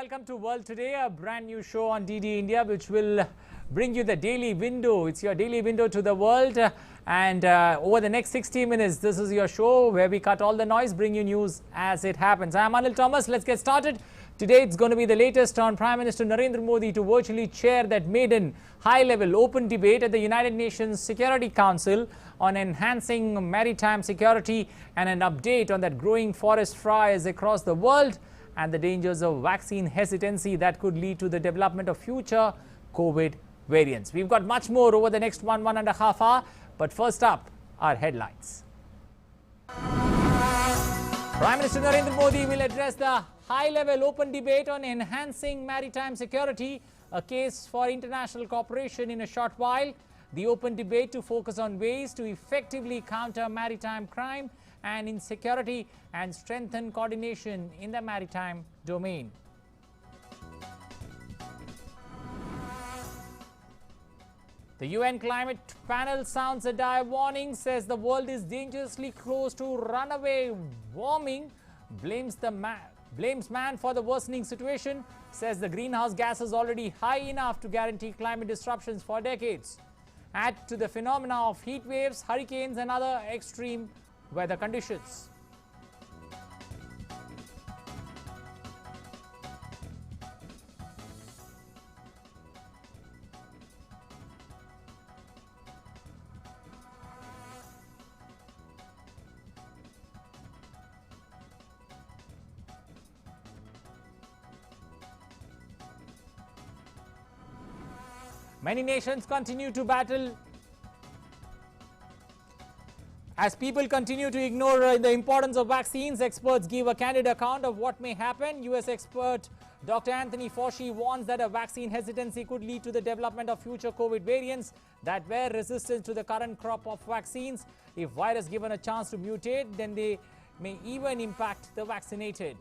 welcome to World Today, a brand new show on DD India which will bring you the daily window. It's your daily window to the world, and over the next 60 minutes, this is your show where we cut all the noise, bring you news as it happens. I'm Anil Thomas. Let's get started. Today it's going to be the latest on Prime Minister Narendra Modi to virtually chair that maiden high-level open debate at the United Nations Security Council on enhancing maritime security, and an update on that growing forest fires across the world and the dangers of vaccine hesitancy that could lead to the development of future COVID variants. We've got much more over the next one and a half hour, but first up, our headlines. Prime Minister Narendra Modi will address the high-level open debate on enhancing maritime security, a case for international cooperation in a short while. The open debate to focus on ways to effectively counter maritime crime and insecurity and strengthen coordination in the maritime domain. The UN climate panel sounds a dire warning, says the world is dangerously close to runaway warming, blames man for the worsening situation, says the greenhouse gas is already high enough to guarantee climate disruptions for decades. Add to the phenomena of heat waves, hurricanes and other extreme weather conditions. Many nations continue to battle as people continue to ignore the importance of vaccines. Experts give a candid account of what may happen. US expert Dr. Anthony Fauci warns that a vaccine hesitancy could lead to the development of future COVID variants that were resistant to the current crop of vaccines. If virus given a chance to mutate, then they may even impact the vaccinated.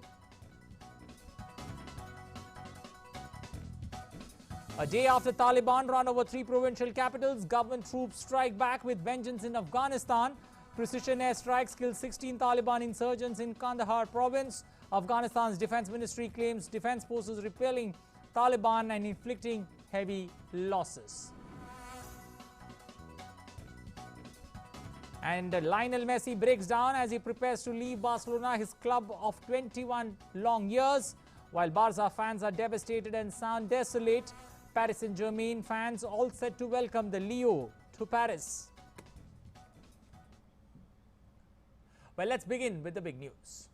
A day after Taliban run over 3 provincial capitals, government troops strike back with vengeance in Afghanistan. Precision airstrikes killed 16 Taliban insurgents in Kandahar province. Afghanistan's defense ministry claims defense forces repelling Taliban and inflicting heavy losses. And Lionel Messi breaks down as he prepares to leave Barcelona, his club of 21 long years. While Barca fans are devastated and sound desolate, Paris Saint-Germain fans all set to welcome the Leo to Paris. Well, let's begin with the big news.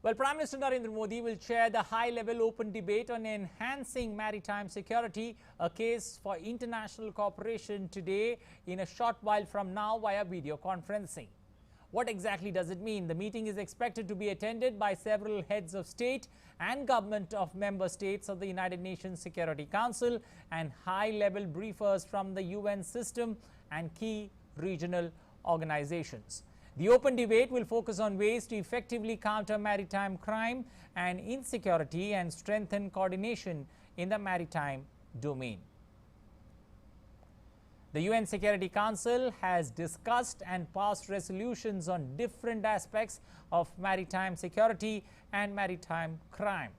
Well, Prime Minister Narendra Modi will chair the high-level open debate on enhancing maritime security, a case for international cooperation today in a short while from now via video conferencing. What exactly does it mean? The meeting is expected to be attended by several heads of state and government of member states of the United Nations Security Council and high-level briefers from the UN system and key regional organizations. The open debate will focus on ways to effectively counter maritime crime and insecurity and strengthen coordination in the maritime domain. The UN Security Council has discussed and passed resolutions on different aspects of maritime security and maritime crime.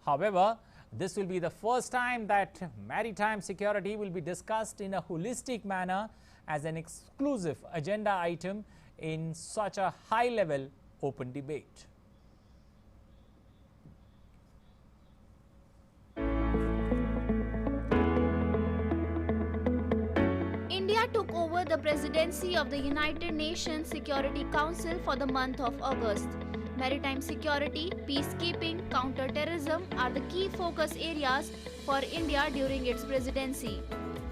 However, this will be the first time that maritime security will be discussed in a holistic manner as an exclusive agenda item in such a high-level open debate. India took over the presidency of the United Nations Security Council for the month of August. Maritime security, peacekeeping, counter-terrorism are the key focus areas for India during its presidency.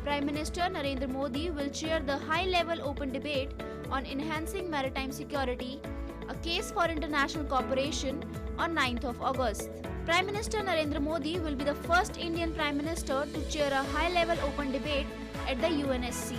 Prime Minister Narendra Modi will chair the high-level open debate on enhancing maritime security, a case for international cooperation, on 9th of August. Prime Minister Narendra Modi will be the first Indian Prime Minister to chair a high-level open debate at the UNSC.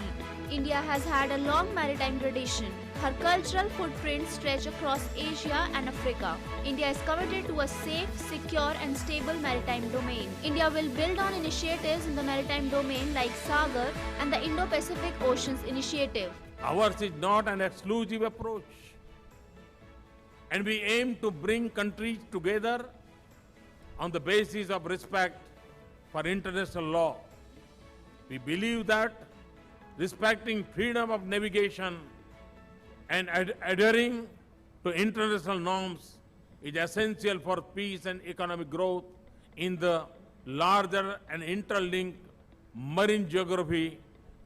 India has had a long maritime tradition. Her cultural footprints stretch across Asia and Africa. India is committed to a safe, secure and stable maritime domain. India will build on initiatives in the maritime domain like Sagar and the Indo-Pacific Oceans Initiative. Ours is not an exclusive approach, and we aim to bring countries together on the basis of respect for international law. We believe that respecting freedom of navigation and adhering to international norms is essential for peace and economic growth in the larger and interlinked marine geography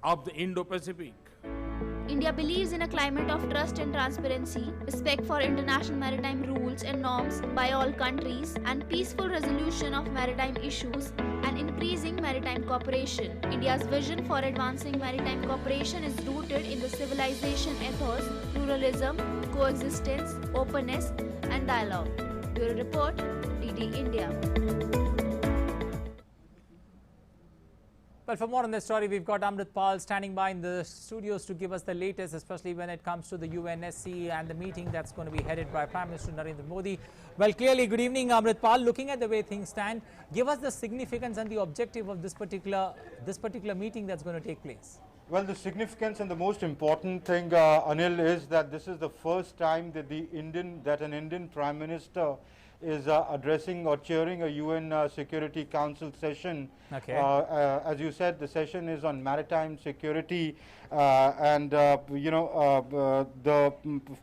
of the Indo-Pacific. India believes in a climate of trust and transparency, respect for international maritime rules and norms by all countries, and peaceful resolution of maritime issues and increasing maritime cooperation. India's vision for advancing maritime cooperation is rooted in the civilization ethos, pluralism, coexistence, openness, and dialogue. Bureau Report, DD India. Well, for more on this story, we've got Amrit Pal standing by in the studios to give us the latest, especially when it comes to the UNSC and the meeting that's going to be headed by Prime Minister Narendra Modi. Well, clearly, good evening, Amrit Pal. Looking at the way things stand, give us the significance and the objective of this particular meeting that's going to take place. Well, the significance and the most important thing, Anil, is that this is the first time that an Indian Prime Minister is addressing or chairing a UN Security Council session. Okay. As you said, the session is on maritime security, and the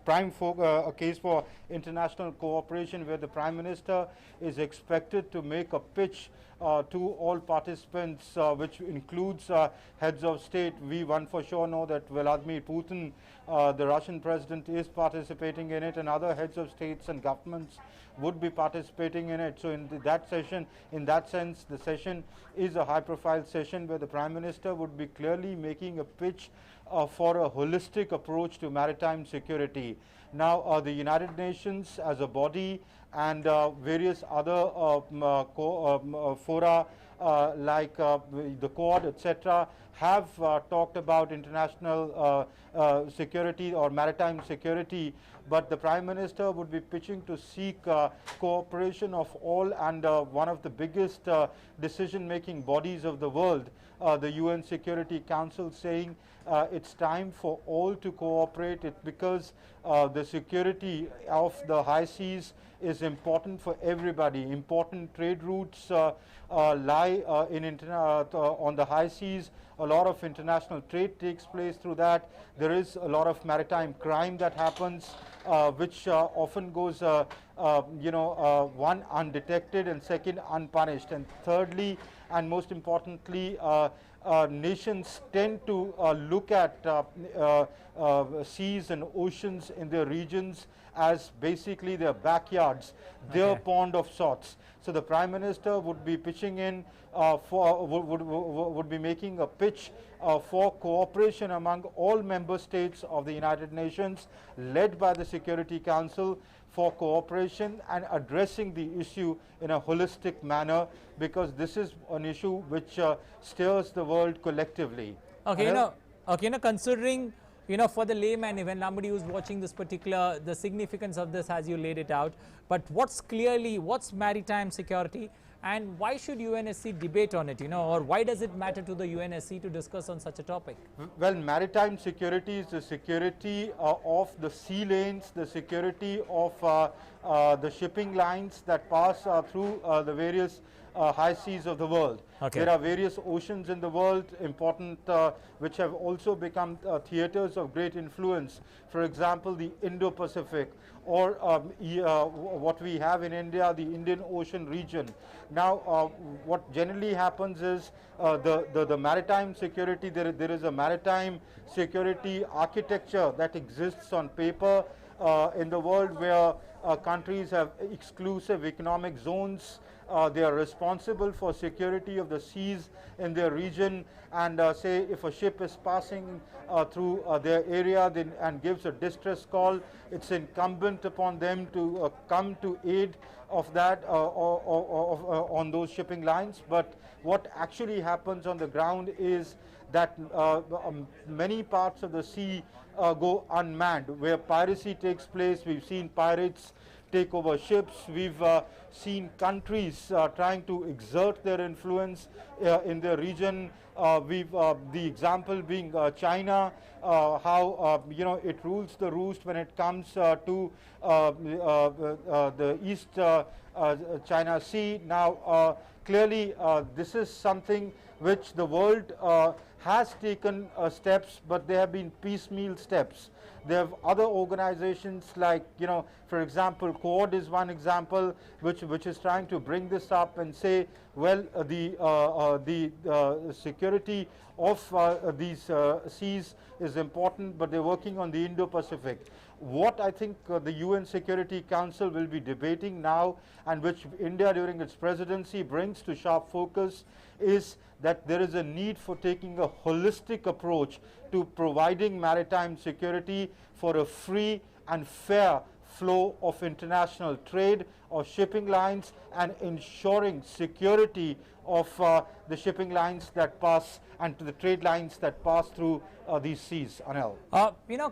prime a case for international cooperation, where the Prime Minister is expected to make a pitch to all participants, which includes heads of state. We one for sure know that Vladimir Putin, the Russian president, is participating in it, and other heads of states and governments would be participating in it. So in that session, in that sense, the session is a high-profile session where the Prime Minister would be clearly making a pitch for a holistic approach to maritime security. Now, the United Nations as a body and various other fora like the Quad, etc., have talked about international security or maritime security, but the Prime Minister would be pitching to seek cooperation of all, and one of the biggest decision-making bodies of the world, the UN Security Council, saying it's time for all to cooperate, because the security of the high seas is important for everybody. Important trade routes lie on the high seas. A lot of international trade takes place through that. There is a lot of maritime crime that happens, which often goes, one, undetected, and second, unpunished. And thirdly, and most importantly, nations tend to look at seas and oceans in their regions as basically their backyards, their pond of sorts. So the Prime Minister would be pitching in would be making a pitch for cooperation among all member states of the United Nations, led by the Security Council, for cooperation and addressing the issue in a holistic manner, because this is an issue which stirs the world collectively. Okay, considering, for the layman, when somebody who's watching this particular, the significance of this as you laid it out, but what's maritime security, and why should UNSC debate on it, or why does it matter to the UNSC to discuss on such a topic? Well, maritime security is the security of the sea lanes, the security of the shipping lines that pass through the various high seas of the world. Okay. There are various oceans in the world, important, which have also become theaters of great influence. For example, the Indo-Pacific, or what we have in India, the Indian Ocean region. Now, what generally happens is the maritime security, there is a maritime security architecture that exists on paper in the world, where countries have exclusive economic zones. They are responsible for security of the seas in their region, and say if a ship is passing through their area and gives a distress call, it's incumbent upon them to come to aid of that on those shipping lines. But what actually happens on the ground is that many parts of the sea go unmanned, where piracy takes place. We've seen pirates take over ships. We've seen countries trying to exert their influence in their region. The example being China, how it rules the roost when it comes to the East China Sea. Now, clearly, this is something which the world has taken steps, but they have been piecemeal steps. There have other organizations like, for example, Quad is one example which is trying to bring this up and say, well, the security of these seas is important, but they're working on the Indo-Pacific. What I think the UN Security Council will be debating now, and which India during its presidency brings to sharp focus, is that there is a need for taking a holistic approach to providing maritime security for a free and fair flow of international trade, of shipping lines, and ensuring security of the shipping lines that pass and to the trade lines that pass through these seas. Anil.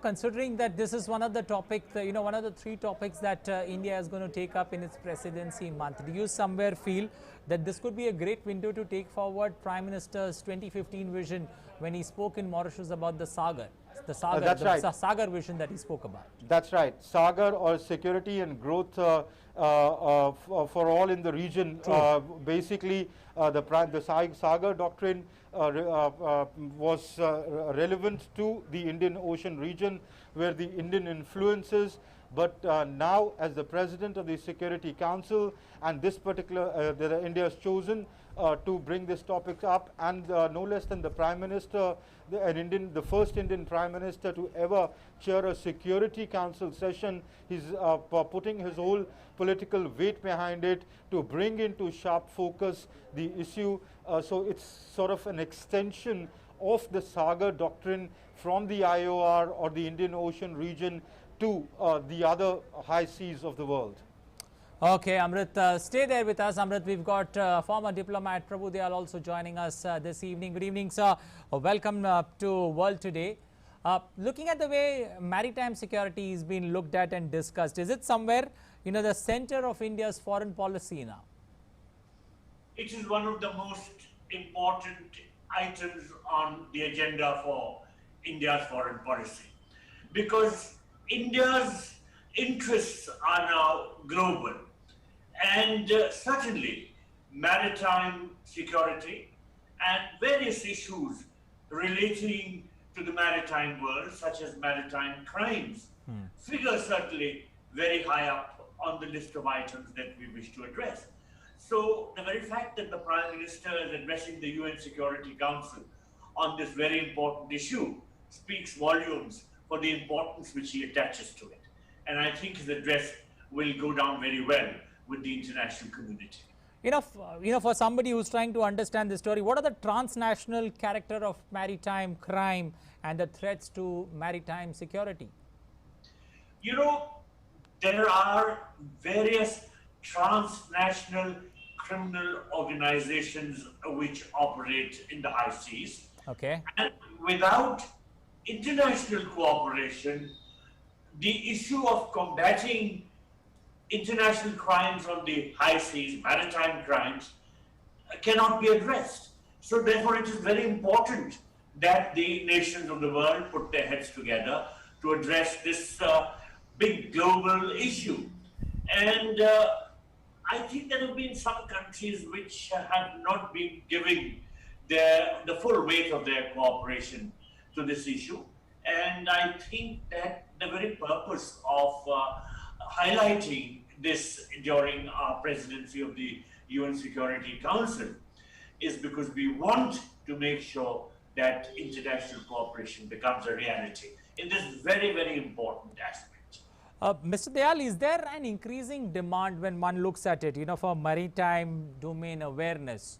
Considering that this is one of the topics, one of the three topics that India is going to take up in its presidency month, do you somewhere feel that this could be a great window to take forward Prime Minister's 2015 vision when he spoke in Mauritius about the Sagar? The Sagar, Sagar vision that he spoke about. That's right. Sagar, or security and growth for all in the region. Basically, the Sagar doctrine was relevant to the Indian Ocean region, where the Indian influences. But now, as the President of the Security Council, and this particular, India has chosen to bring this topic up, and no less than the Prime Minister, the first Indian Prime Minister to ever chair a Security Council session. He's putting his whole political weight behind it to bring into sharp focus the issue. So it's sort of an extension of the Sagar doctrine from the IOR or the Indian Ocean region to the other high seas of the world. Okay, Amrit, stay there with us. Amrit, we've got former diplomat Prabhu Dayal also joining us this evening. Good evening, sir. Welcome to World Today. Looking at the way maritime security is being looked at and discussed, is it somewhere, the center of India's foreign policy now? It is one of the most important items on the agenda for India's foreign policy, because India's interests are now global, and certainly maritime security and various issues relating to the maritime world, such as maritime crimes, figure certainly very high up on the list of items that we wish to address. So the very fact that the Prime Minister is addressing the UN Security Council on this very important issue speaks volumes for the importance which he attaches to it. And I think his address will go down very well with the international community. For somebody who's trying to understand the story, what are the transnational character of maritime crime and the threats to maritime security? There are various transnational criminal organizations which operate in the high seas. Okay. And without international cooperation, the issue of combating international crimes on the high seas, maritime crimes, cannot be addressed. So therefore it is very important that the nations of the world put their heads together to address this big global issue. And I think there have been some countries which have not been giving the full weight of their cooperation to this issue. And I think that the very purpose of highlighting this during our presidency of the UN Security Council is because we want to make sure that international cooperation becomes a reality in this very, very important aspect. Mr. Dayal, is there an increasing demand when one looks at it, for maritime domain awareness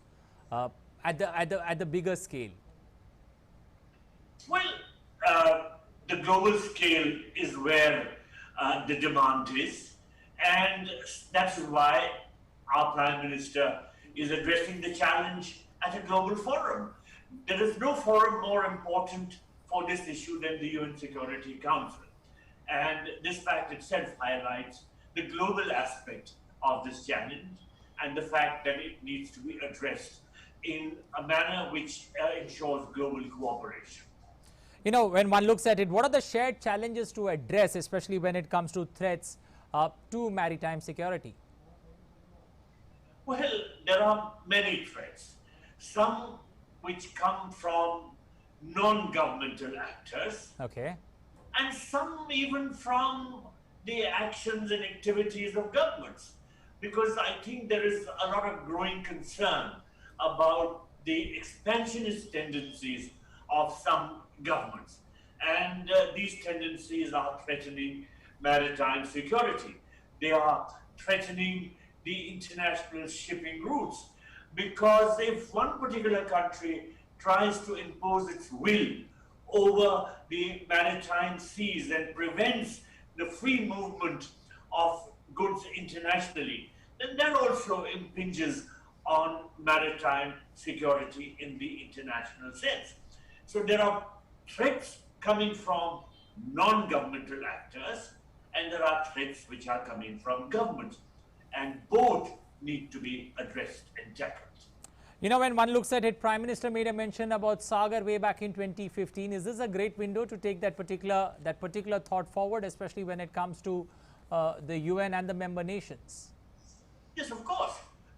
at the bigger scale? Well, the global scale is where the demand is, and that's why our Prime Minister is addressing the challenge at a global forum. There is no forum more important for this issue than the UN Security Council. And this fact itself highlights the global aspect of this challenge and the fact that it needs to be addressed in a manner which ensures global cooperation. When one looks at it, what are the shared challenges to address, especially when it comes to threats to maritime security? Well, there are many threats, some which come from non-governmental actors, Okay. and some even from the actions and activities of governments. Because I think there is a lot of growing concern about the expansionist tendencies of some governments. And these tendencies are threatening maritime security. They are threatening the international shipping routes. Because if one particular country tries to impose its will over the maritime seas and prevents the free movement of goods internationally, then that also impinges on maritime security in the international sense. So there are threats coming from non-governmental actors, and there are threats which are coming from governments, and both need to be addressed and tackled. When one looks at it, Prime Minister made a mention about Sagar way back in 2015. Is this a great window to take that particular thought forward, especially when it comes to the UN and the member nations? Yes, of course,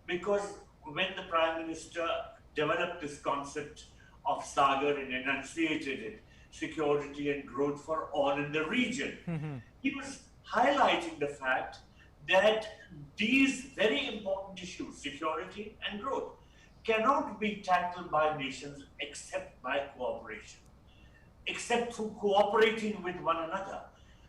because when the Prime Minister developed this concept of Sagar and enunciated it, security and growth for all in the region, he was highlighting the fact that these very important issues, security and growth, cannot be tackled by nations except by cooperation, except through cooperating with one another.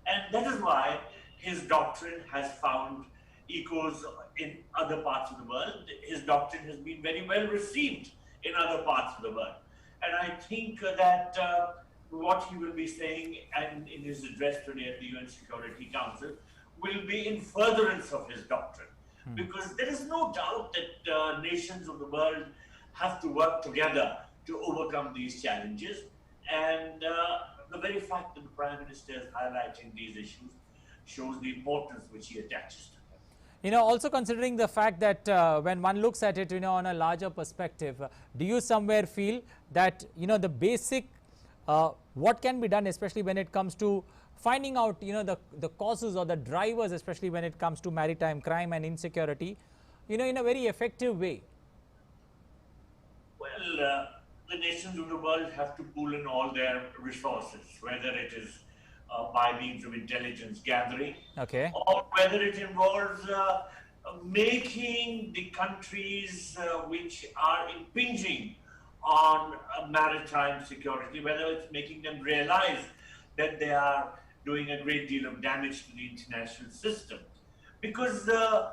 And that is why his doctrine has found echoes in other parts of the world. His doctrine has been very well received in other parts of the world. And I think that what he will be saying and in his address today at the UN Security Council will be in furtherance of his doctrine. Because there is no doubt that nations of the world have to work together to overcome these challenges. And the very fact that the Prime Minister is highlighting these issues shows the importance which he attaches to them. Also considering the fact that when one looks at it, on a larger perspective, do you somewhere feel that, the basic, what can be done, especially when it comes to finding out, the causes or the drivers, especially when it comes to maritime crime and insecurity, in a very effective way? Well, the nations of the world have to pool in all their resources, whether it is by means of intelligence gathering, Okay. or whether it involves making the countries which are impinging on maritime security, whether it's making them realize that they are doing a great deal of damage to the international system. Because the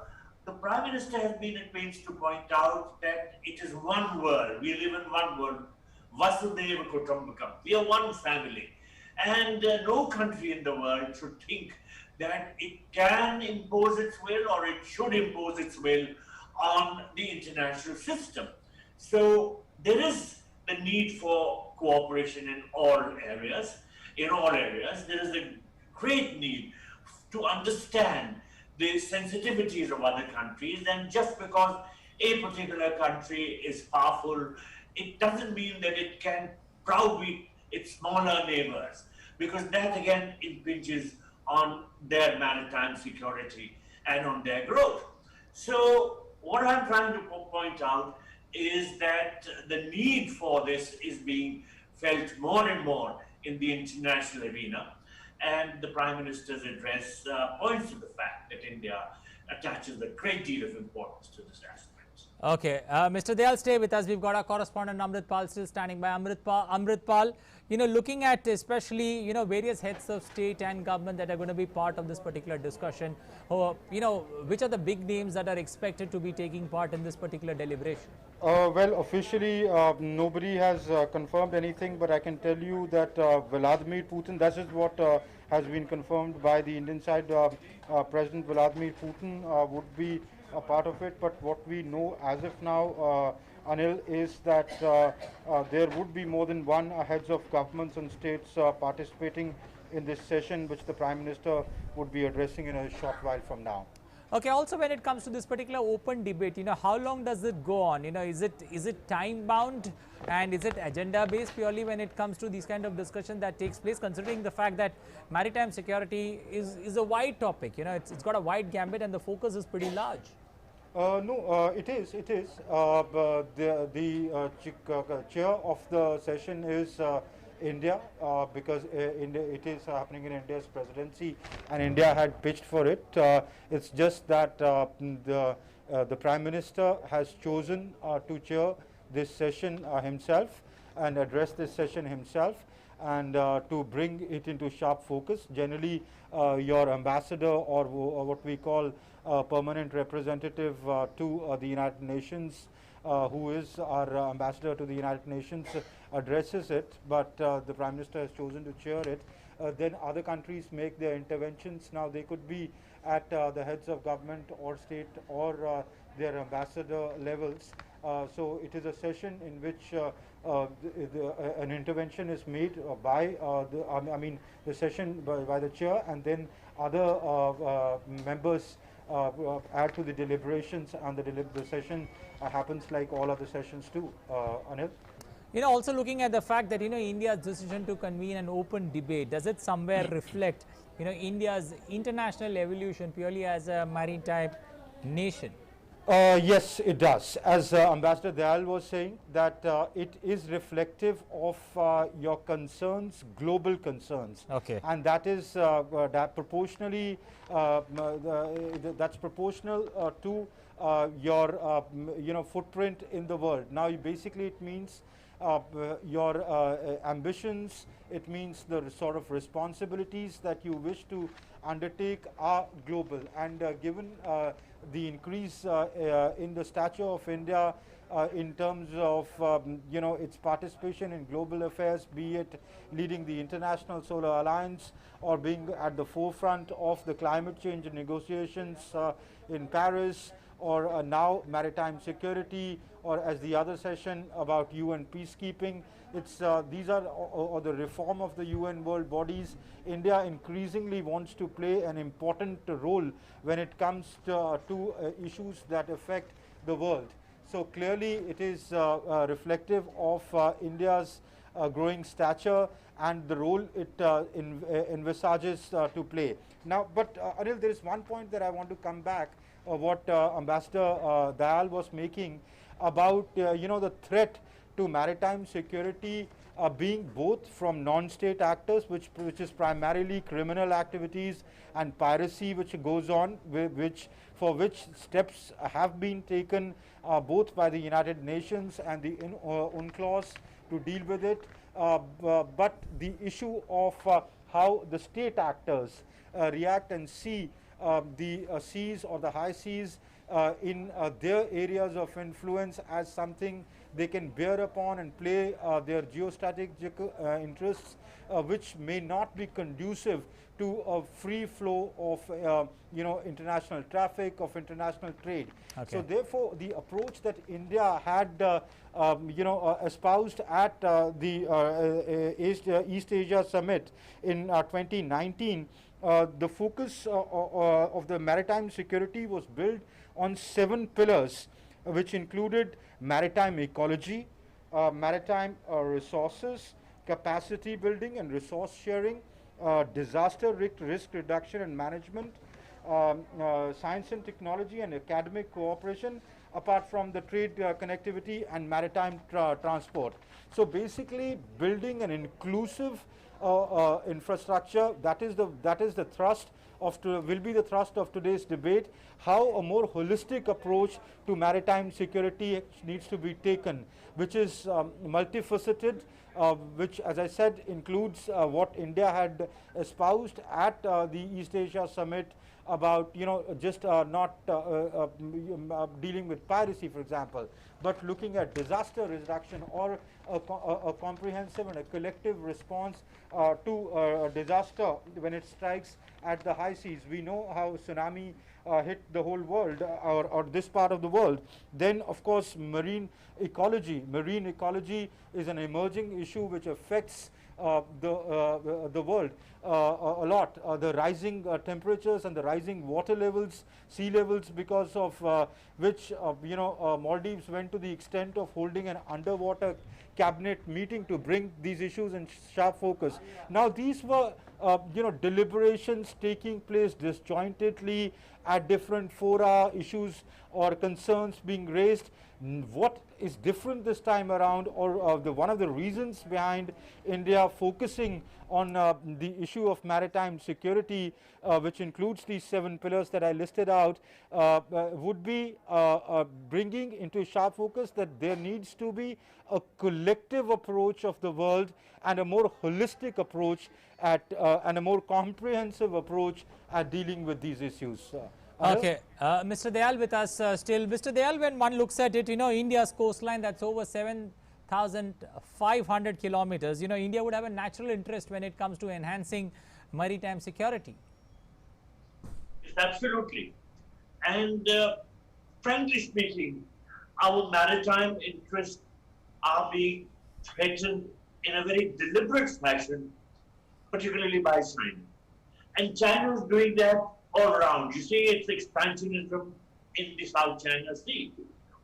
Prime Minister has been at pains to point out that it is one world, we live in one world, Vasudhaiva Kutumbakam, we are one family. And no country in the world should think that it can impose its will or it should impose its will on the international system. So there is the need for cooperation in all areas. In all areas, there is a great need to understand the sensitivities of other countries, and just because a particular country is powerful, it doesn't mean that it can browbeat its smaller neighbors, because that again impinges on their maritime security and on their growth. So what I'm trying to point out is that the need for this is being felt more and more in the international arena, and the Prime Minister's address points to the fact that India attaches a great deal of importance to this aspect. Okay, Mr. Dayal, stay with us. We've got our correspondent Amritpal still standing by. Amritpal, looking at especially, various heads of state and government that are going to be part of this particular discussion, which are the big names that are expected to be taking part in this particular deliberation? Well, officially, nobody has confirmed anything, but I can tell you that Vladimir Putin, that is what has been confirmed by the Indian side. President Vladimir Putin would be a part of it, but what we know as of now, Anil, is that there would be more than one heads of governments and states participating in this session, which the Prime Minister would be addressing in a short while from now. Okay, also when it comes to this particular open debate, how long does it go on? Is it time bound, and is it agenda based purely when it comes to these kind of discussion that takes place, considering the fact that maritime security is a wide topic, it's got a wide gambit and the focus is pretty large. No, it is. The chair of the session is India, because it is happening in India's presidency, and India had pitched for it. It's just that the Prime Minister has chosen to chair this session himself and address this session himself, and to bring it into sharp focus. Generally, your ambassador, or what we call permanent representative to the United Nations, who is our ambassador to the United Nations, addresses it, but the Prime Minister has chosen to chair it. Then other countries make their interventions. Now they could be at the heads of government or state or their ambassador levels. So it is a session in which an intervention is made by the session by the chair, and then other members add to the deliberations, and the session happens like all other sessions too. Anil? Also looking at the fact that, India's decision to convene an open debate, does it somewhere reflect, India's international evolution purely as a maritime nation? Yes, it does. As Ambassador Dayal was saying, that it is reflective of your concerns, global concerns. Okay. And that is that proportionally, that's proportional to your footprint in the world. Now, basically, it means your ambitions. It means the sort of responsibilities that you wish to undertake are global, and given the increase in the stature of India in terms of its participation in global affairs, be it leading the International Solar Alliance or being at the forefront of the climate change negotiations in Paris, or now maritime security, or as the other session about UN peacekeeping. It's these are or the reform of the UN world bodies. India increasingly wants to play an important role when it comes to issues that affect the world. So clearly it is reflective of India's growing stature and the role it envisages to play. Now, but Anil, there is one point that I want to come back, what Ambassador Dayal was making about the threat to maritime security being both from non-state actors, which is primarily criminal activities and piracy which goes on, for which steps have been taken both by the United Nations and the UNCLOS to deal with it. But the issue of how the state actors react and see the seas or the high seas in their areas of influence as something they can bear upon and play their geostrategic interests, which may not be conducive to a free flow of international traffic, of international trade. Okay. So therefore, the approach that India had espoused at the East Asia Summit in 2019, the focus of the maritime security was built on 7 pillars, which included maritime ecology, maritime resources, capacity building and resource sharing, disaster risk reduction and management, science and technology and academic cooperation, apart from the trade connectivity and maritime transport. So basically building an inclusive infrastructure, that is the thrust will be the thrust of today's debate, how a more holistic approach to maritime security needs to be taken, which is multifaceted, which, as I said, includes what India had espoused at the East Asia Summit about, just not dealing with piracy, for example, but looking at disaster reduction or a comprehensive and a collective response to a disaster when it strikes at the high seas. We know how tsunami hit the whole world or this part of the world. Then, of course, marine ecology. Marine ecology is an emerging issue which affects the world a lot. The rising temperatures and the rising water levels, sea levels, because of which Maldives went to the extent of holding an underwater cabinet meeting to bring these issues in sharp focus. Now, these were deliberations taking place disjointedly at different fora, issues or concerns being raised. What is different this time around, or one of the reasons behind India focusing on the issue of maritime security, which includes these 7 pillars that I listed out, would be bringing into sharp focus that there needs to be a collective approach of the world and a more holistic approach and a more comprehensive approach at dealing with these issues. Okay, Mr. Dayal with us still. Mr. Dayal, when one looks at it, India's coastline, that's over 7,500 kilometers. India would have a natural interest when it comes to enhancing maritime security. Yes, absolutely. And frankly speaking, our maritime interests are being threatened in a very deliberate fashion, particularly by China. And China is doing that all around. You see its expansionism in the South China Sea,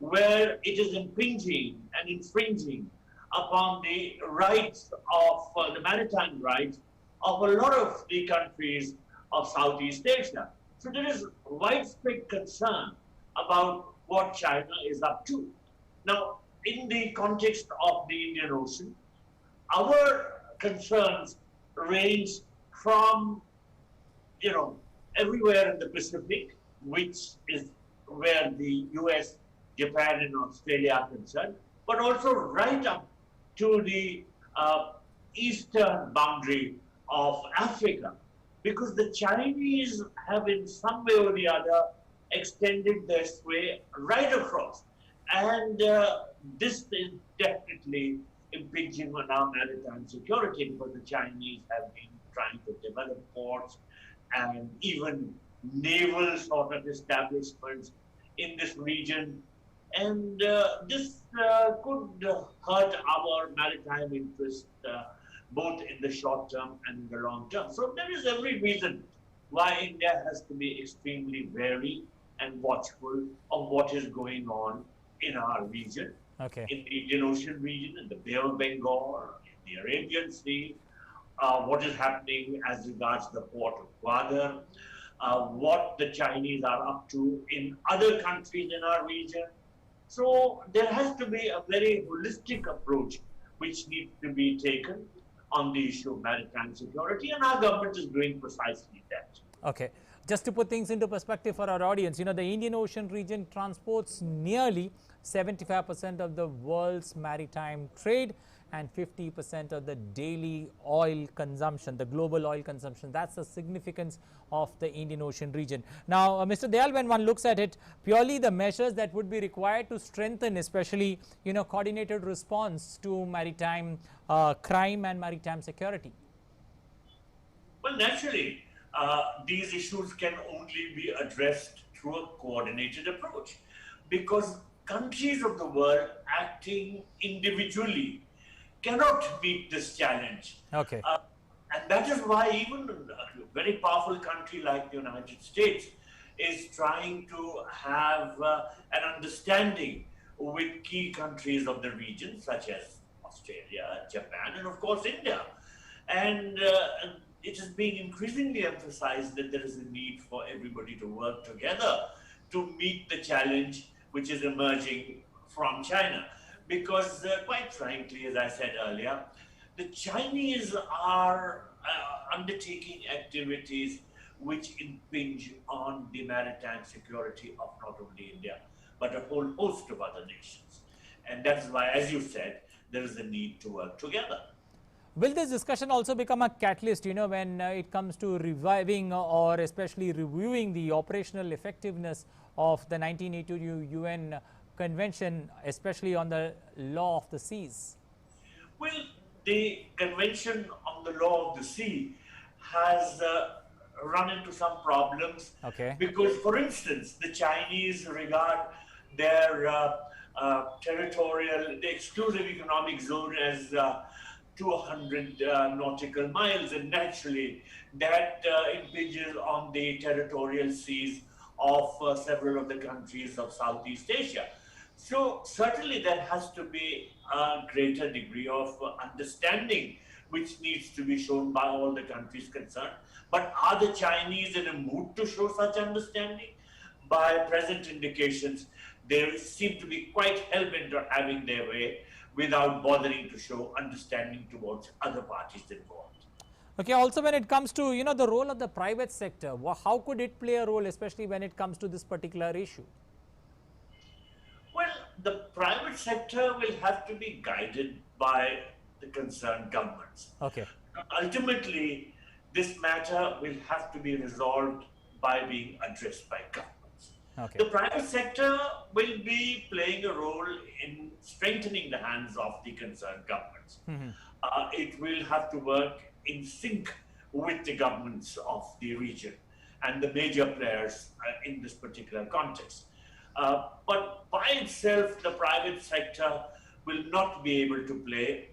where it is impinging and infringing upon the rights of the maritime rights of a lot of the countries of Southeast Asia. So there is widespread concern about what China is up to. Now, in the context of the Indian Ocean, our concerns range from, everywhere in the Pacific, which is where the US, Japan, and Australia are concerned, but also right up to the eastern boundary of Africa, because the Chinese have in some way or the other extended their sway right across. And this is definitely impinging on our maritime security, because the Chinese have been trying to develop ports and even naval sort of establishments in this region. And this could hurt our maritime interests both in the short term and in the long term. So there is every reason why India has to be extremely wary and watchful of what is going on in our region, Okay. in the Indian Ocean region, in the Bay of Bengal, in the Arabian Sea, what is happening as regards the port of Gwadar, what the Chinese are up to in other countries in our region. So there has to be a very holistic approach which needs to be taken on the issue of maritime security, and our government is doing precisely that. Okay. Just to put things into perspective for our audience, the Indian Ocean region transports nearly 75% of the world's maritime trade and 50% of the daily oil consumption, the global oil consumption. That's the significance of the Indian Ocean region. Now, Mr. Dayal, when one looks at it, purely the measures that would be required to strengthen, especially, coordinated response to maritime crime and maritime security. Well, naturally, these issues can only be addressed through a coordinated approach, because countries of the world acting individually cannot meet this challenge. Okay. And that is why even a very powerful country like the United States is trying to have an understanding with key countries of the region, such as Australia, Japan, and of course India. And it is being increasingly emphasized that there is a need for everybody to work together to meet the challenge which is emerging from China. Because quite frankly, as I said earlier, the Chinese are undertaking activities which impinge on the maritime security of not only India, but a whole host of other nations. And that's why, as you said, there is a need to work together. Will this discussion also become a catalyst, when it comes to reviving or especially reviewing the operational effectiveness of the 1982 UN Convention, especially on the law of the seas? Well, the Convention on the Law of the Sea has run into some problems. Okay. Because, for instance, the Chinese regard their territorial, the exclusive economic zone as 200 nautical miles, and naturally that impinges on the territorial seas of several of the countries of Southeast Asia. So certainly there has to be a greater degree of understanding which needs to be shown by all the countries concerned. But are the Chinese in a mood to show such understanding? By present indications, they seem to be quite hell-bent on having their way without bothering to show understanding towards other parties involved. Okay, also when it comes to, the role of the private sector, how could it play a role, especially when it comes to this particular issue? Well, the private sector will have to be guided by the concerned governments. Okay. Ultimately, this matter will have to be resolved by being addressed by governments. Okay. The private sector will be playing a role in strengthening the hands of the concerned governments. It will have to work in sync with the governments of the region and the major players in this particular context. But by itself, the private sector will not be able to play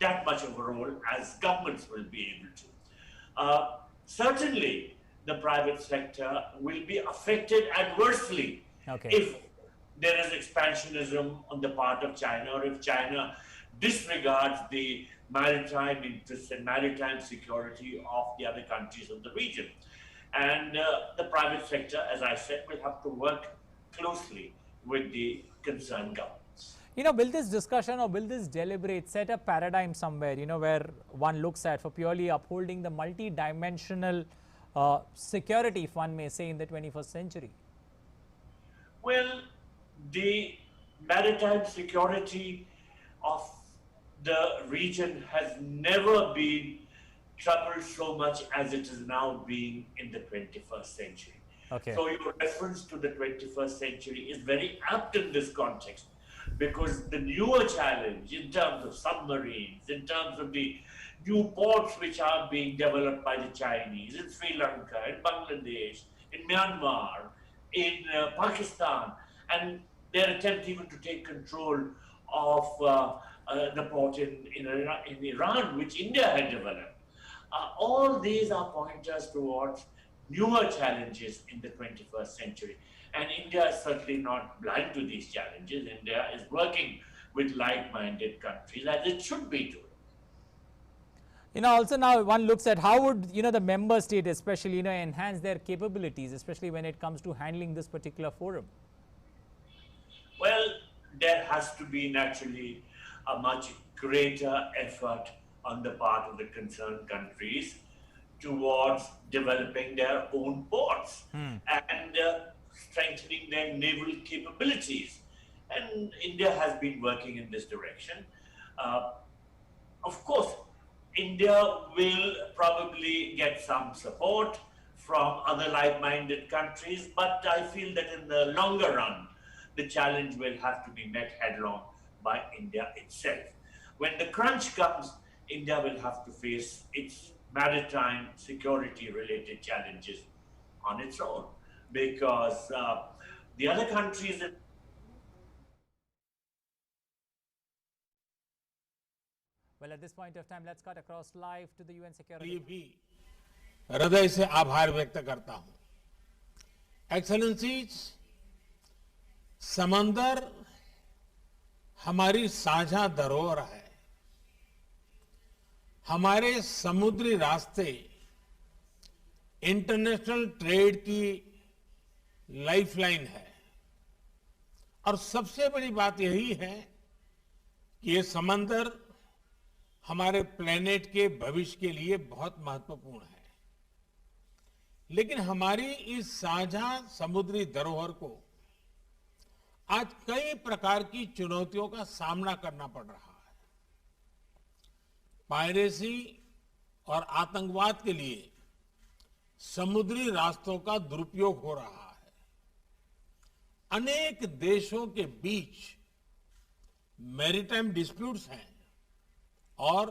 that much of a role as governments will be able to. Certainly, the private sector will be affected adversely if there is expansionism on the part of China, or if China disregards the maritime interests and maritime security of the other countries of the region. And the private sector, as I said, will have to work closely with the concerned governments. Will this discussion or will this deliberate set a paradigm somewhere, where one looks at for purely upholding the multi-dimensional security, if one may say, in the 21st century? Well, the maritime security of the region has never been troubled so much as it is now being in the 21st century. Okay. So your reference to the 21st century is very apt in this context, because the newer challenge in terms of submarines, in terms of the new ports which are being developed by the Chinese in Sri Lanka, in Bangladesh, in Myanmar, in Pakistan, and their attempt even to take control of the port in Iran, which India had developed. All these are pointers towards newer challenges in the 21st century. And India is certainly not blind to these challenges. India is working with like-minded countries, as it should be doing. Also now one looks at how would, the member state especially, enhance their capabilities, especially when it comes to handling this particular forum? Well, there has to be naturally a much greater effort on the part of the concerned countries towards developing their own ports and strengthening their naval capabilities. And India has been working in this direction. Of course, India will probably get some support from other like-minded countries, but I feel that in the longer run, the challenge will have to be met headlong by India itself. When the crunch comes, India will have to face its maritime security-related challenges on its own, because the other countries that Well, at this point of time, let's cut across live to the UN Security. लिए भी हृदय से आभार व्यक्त करता हूं। Excellencies, समंदर हमारी साझा धरोहर है। हमारे समुद्री रास्ते इंटरनेशनल ट्रेड की लाइफलाइन है, और सबसे बड़ी बात यही है कि ये समंदर हमारे प्लेनेट के भविष्य के लिए बहुत महत्वपूर्ण है। लेकिन हमारी इस साझा समुद्री धरोहर को आज कई प्रकार की चुनौतियों का सामना करना पड़ रहा है। पायरेसी और आतंकवाद के लिए समुद्री रास्तों का दुरुपयोग हो रहा है। अनेक देशों के बीच मैरीटाइम डिस्प्यूट्स हैं और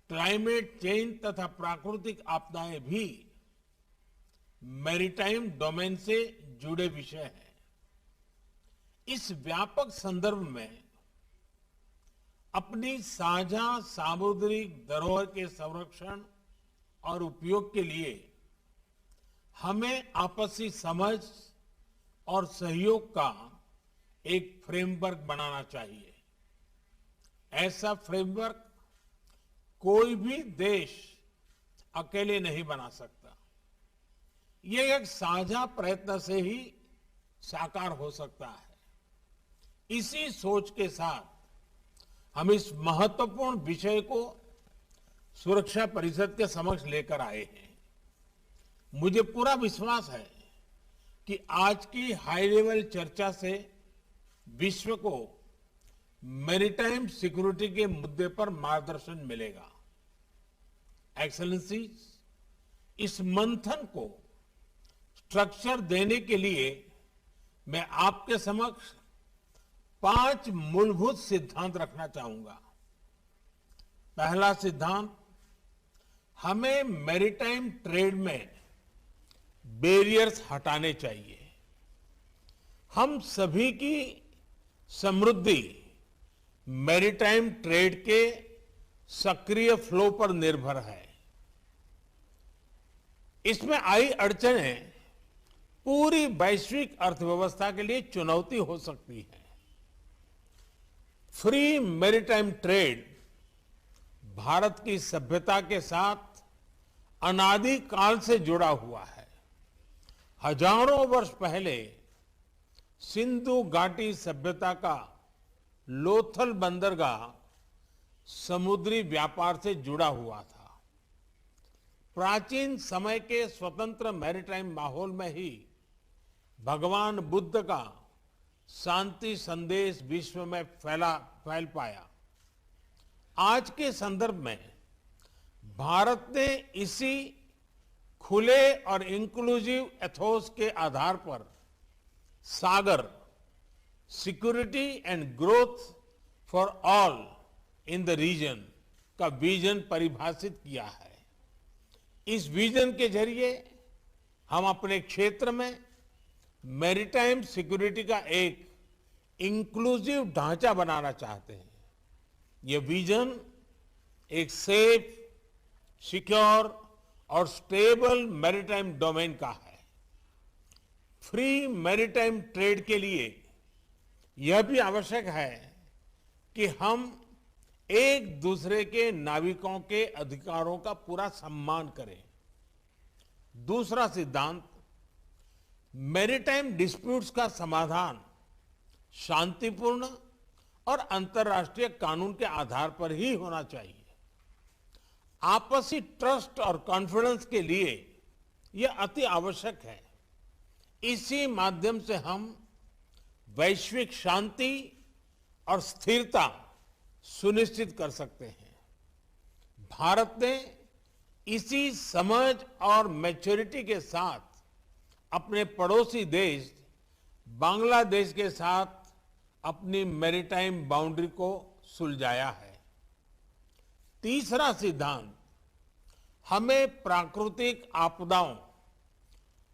क्लाइमेट चेंज तथा प्राकृतिक आपदाएं भी मैरीटाइम डोमेन से जुड़े विषय हैं। इस व्यापक संदर्भ में अपनी साझा सामुद्रिक धरोहर के संरक्षण और उपयोग के लिए हमें आपसी समझ और सहयोग का एक फ्रेमवर्क बनाना चाहिए। ऐसा फ्रेमवर्क कोई भी देश अकेले नहीं बना सकता। ये एक साझा प्रयत्न से ही साकार हो सकता है। इसी सोच के साथ हम इस महत्वपूर्ण विषय को सुरक्षा परिषद के समक्ष लेकर आए हैं। मुझे पूरा विश्वास है कि आज की हाई लेवल चर्चा से विश्व को मैरीटाइम सिक्योरिटी के मुद्दे पर मार्गदर्शन मिलेगा। एक्सेलेंसीज, इस मंथन को स्ट्रक्चर देने के लिए मैं आपके समक्ष 5 मूलभूत सिद्धांत रखना चाहूंगा। पहला सिद्धांत, हमें मैरीटाइम ट्रेड में बैरियर्स हटाने चाहिए। हम सभी की समृद्धि मैरीटाइम ट्रेड के सक्रिय फ्लो पर निर्भर है। इसमें आई अड़चनें पूरी वैश्विक अर्थव्यवस्था के लिए चुनौती हो सकती है। फ्री मैरीटाइम ट्रेड भारत की सभ्यता के साथ अनादि काल से जुड़ा हुआ है। हजारों वर्ष पहले सिंधु घाटी सभ्यता का लोथल बंदरगाह समुद्री व्यापार से जुड़ा हुआ था। प्राचीन समय के स्वतंत्र मैरीटाइम माहौल में ही भगवान बुद्ध का शांति संदेश विश्व में फैल पाया। आज के संदर्भ में भारत ने इसी खुले और इंक्लूसिव एथोस के आधार पर Sagar, security and growth for all in the region का विजन परिभाषित किया है। इस विजन के जरिए हम अपने क्षेत्र में मैरीटाइम सिक्योरिटी का एक इंक्लूसिव ढांचा बनाना चाहते हैं। यह विजन एक सेफ, सिक्योर और स्टेबल मैरीटाइम डोमेन का है। फ्री मैरीटाइम ट्रेड के लिए यह भी आवश्यक है कि हम एक दूसरे के नाविकों के अधिकारों का पूरा सम्मान करें। दूसरा सिद्धांत, मैरीटाइम डिस्प्यूट्स का समाधान शांतिपूर्ण और अंतर्राष्ट्रीय कानून के आधार पर ही होना चाहिए। आपसी ट्रस्ट और कॉन्फिडेंस के लिए यह अति आवश्यक है। इसी माध्यम से हम वैश्विक शांति और स्थिरता सुनिश्चित कर सकते हैं। भारत ने इसी समझ और मैच्योरिटी के साथ अपने पड़ोसी देश बांग्लादेश के साथ अपनी मैरीटाइम बाउंड्री को सुलझाया है। तीसरा सिद्धांत, हमें प्राकृतिक आपदाओं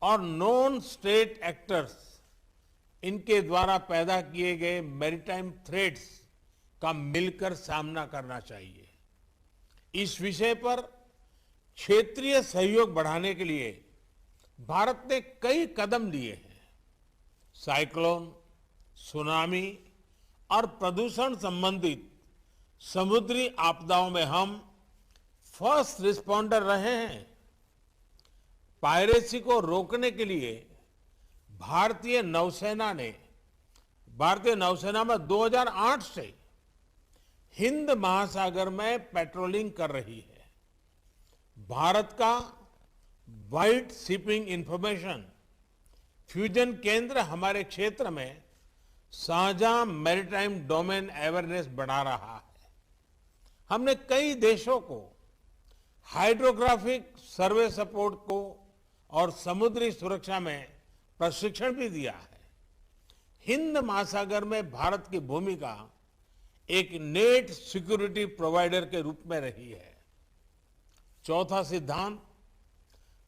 और नॉन स्टेट एक्टर्स, इनके द्वारा पैदा किए गए मैरीटाइम थ्रेट्स का मिलकर सामना करना चाहिए। इस विषय पर क्षेत्रीय सहयोग बढ़ाने के लिए भारत ने कई कदम लिए हैं। साइक्लोन, सुनामी और प्रदूषण संबंधित समुद्री आपदाओं में हम फर्स्ट रिस्पॉन्डर रहे हैं। पायरेसी को रोकने के लिए भारतीय नौसेना में 2008 से हिंद महासागर में पेट्रोलिंग कर रही है। भारत का वाइड शिपिंग इंफॉर्मेशन फ्यूजन केंद्र हमारे क्षेत्र में साझा मैरीटाइम डोमेन अवेयरनेस बढ़ा रहा है। हमने कई देशों को हाइड्रोग्राफिक सर्वे सपोर्ट को और समुद्री सुरक्षा में प्रशिक्षण भी दिया है। हिंद महासागर में भारत की भूमिका एक नेट सिक्योरिटी प्रोवाइडर के रूप में रही है। चौथा सिद्धांत,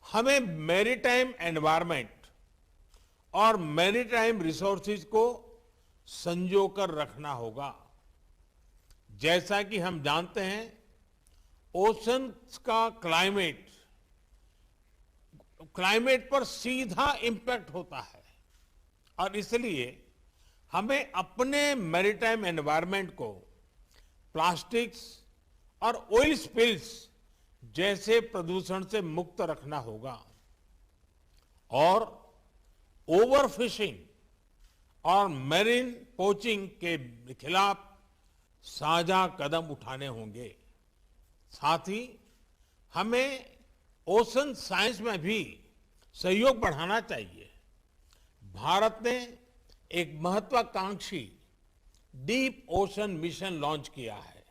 हमें मैरीटाइम एनवायरनमेंट और मैरीटाइम रिसोर्सेज को संजोकर रखना होगा। जैसा कि हम जानते हैं, ओशन का क्लाइमेट पर सीधा इंपैक्ट होता है और इसलिए हमें अपने मैरीटाइम एनवायरनमेंट को प्लास्टिक्स और ऑयल स्पिल्स जैसे प्रदूषण से मुक्त रखना होगा और ओवरफिशिंग और मैरीन पोचिंग के खिलाफ साझा कदम उठाने होंगे। साथ ही हमें ओशन साइंस में भी सहयोग बढ़ाना चाहिए। भारत ने एक महत्वाकांक्षी डीप ओशन मिशन लॉन्च किया है।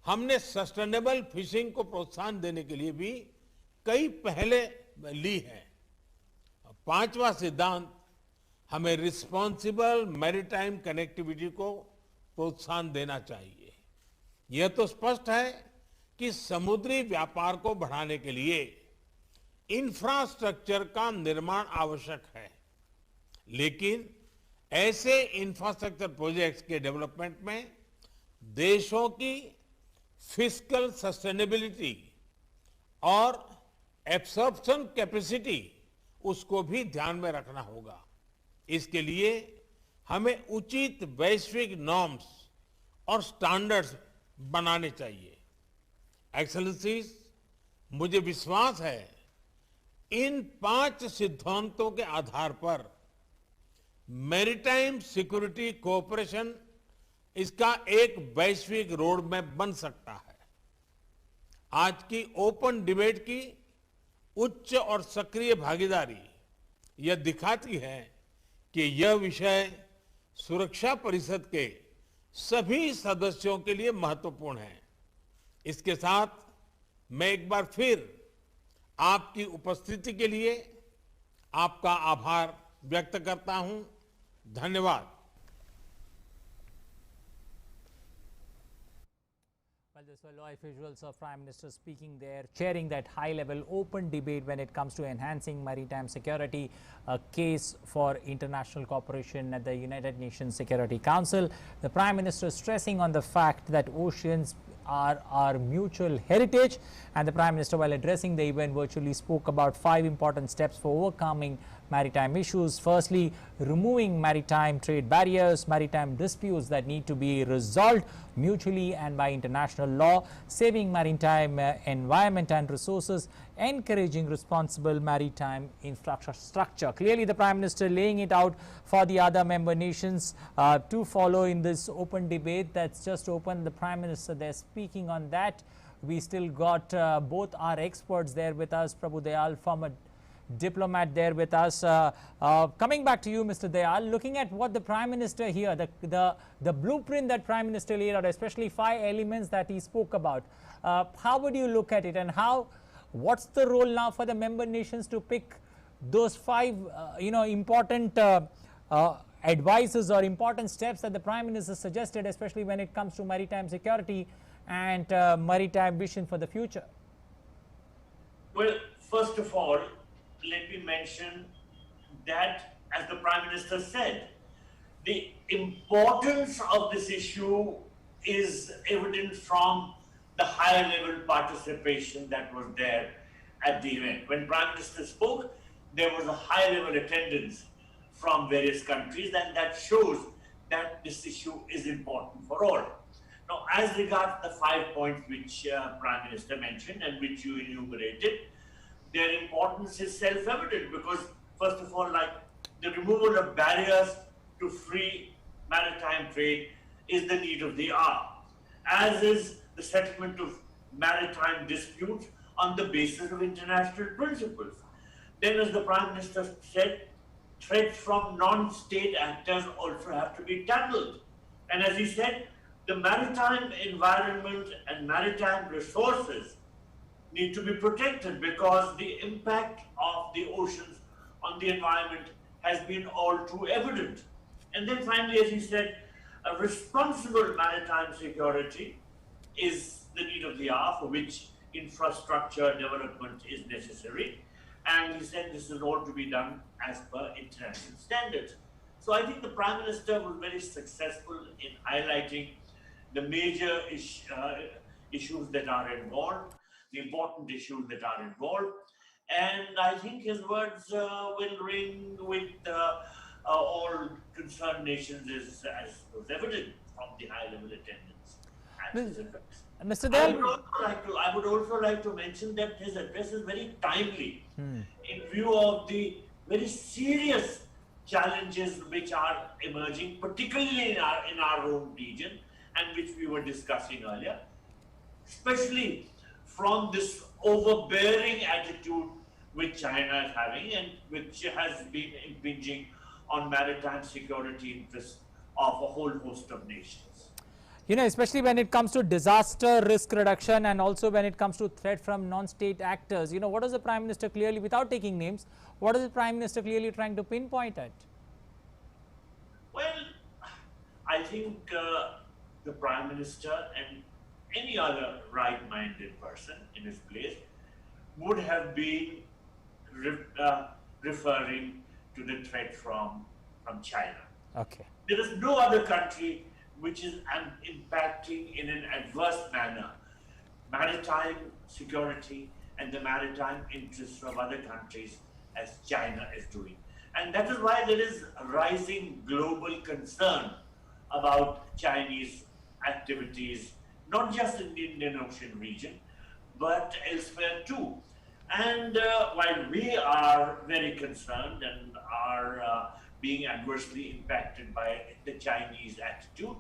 हमने सस्टेनेबल फिशिंग को प्रोत्साहन देने के लिए भी कई पहले ली हैं। पांचवा सिद्धांत, हमें रिस्पॉन्सिबल मैरीटाइम कनेक्टिविटी को प्रोत्साहन देना चाहिए। यह तो स्पष्ट है कि समुद्री व्यापार को बढ़ाने के लिए इंफ्रास्ट्रक्चर का निर्माण आवश्यक है, लेकिन ऐसे इंफ्रास्ट्रक्चर प्रोजेक्ट्स के डेवलपमेंट में देशों की फिस्कल सस्टेनेबिलिटी और एब्सॉर्प्शन कैपेसिटी उसको भी ध्यान में रखना होगा। इसके लिए हमें उचित वैश्विक नॉर्म्स और स्टैंडर्ड्स बनाने चाहिए। एक्सेलेंसीज, मुझे विश्वास है इन 5 सिद्धांतों के आधार पर मैरीटाइम सिक्योरिटी कोऑपरेशन इसका एक वैश्विक रोड मैप बन सकता है। आज की ओपन डिबेट की उच्च और सक्रिय भागीदारी यह दिखाती है कि यह विषय सुरक्षा परिषद के सभी सदस्यों के लिए महत्वपूर्ण है। इसके साथ मैं एक बार फिर आपकी उपस्थिति के लिए आपका आभार व्यक्त करता हूं। धन्यवाद। Well, this were live visuals of Prime Minister speaking there, chairing that high-level open debate when it comes to enhancing maritime security, a case for international cooperation at the United Nations Security Council. The Prime Minister stressing on the fact that oceans are our mutual heritage, and the Prime Minister, while addressing the event, virtually spoke about 5 important steps for overcoming maritime issues. Firstly, removing maritime trade barriers, maritime disputes that need to be resolved mutually and by international law, saving maritime environment and resources, encouraging responsible maritime infrastructure. Clearly, the Prime Minister laying it out for the other member nations to follow in this open debate that's just opened. The Prime Minister there speaking on that. We still got both our experts there with us, Prabhu Dayal, former diplomat there with us. Coming back to you, Mr. Dayal, looking at what the Prime Minister here, the blueprint that Prime Minister laid out, especially 5 elements that he spoke about, how would you look at it, and what's the role now for the member nations to pick those 5 important advices or important steps that the Prime Minister suggested, especially when it comes to maritime security and maritime vision for the future? Well, first of all, let me mention that, as the Prime Minister said, the importance of this issue is evident from the higher level participation that was there at the event. When Prime Minister spoke, there was a high level attendance from various countries, and that shows that this issue is important for all. Now, as regards the 5 points which Prime Minister mentioned and which you enumerated, their importance is self-evident because, first of all, like the removal of barriers to free maritime trade is the need of the hour, as is the settlement of maritime disputes on the basis of international principles. Then, as the Prime Minister said, threats from non-state actors also have to be tackled. And as he said, the maritime environment and maritime resources need to be protected because the impact of the oceans on the environment has been all too evident. And then finally, as he said, a responsible maritime security is the need of the hour, for which infrastructure development is necessary. And he said this is all to be done as per international standards. So I think the Prime Minister was very successful in highlighting the major issues that are involved, the important issues that are involved. And I think his words will ring with all concerned nations as was evident from the high-level attendance at his address. Mr. Dayal, I would also like to mention that his address is very timely in view of the very serious challenges which are emerging, particularly in our own region, and which we were discussing earlier, especially from this overbearing attitude which China is having and which has been impinging on maritime security interests of a whole host of nations. you know, especially when it comes to disaster risk reduction and also when it comes to threat from non-state actors, you know, what is the Prime Minister clearly, without taking names, what is the Prime Minister clearly trying to pinpoint at? Well, I think the Prime Minister and any other right-minded person in his place would have been referring to the threat from China. Okay. There is no other country which is impacting in an adverse manner maritime security and the maritime interests of other countries as China is doing. And that is why there is a rising global concern about Chinese activities, not just in the Indian Ocean region, but elsewhere too. And while we are very concerned and are being adversely impacted by the Chinese attitude,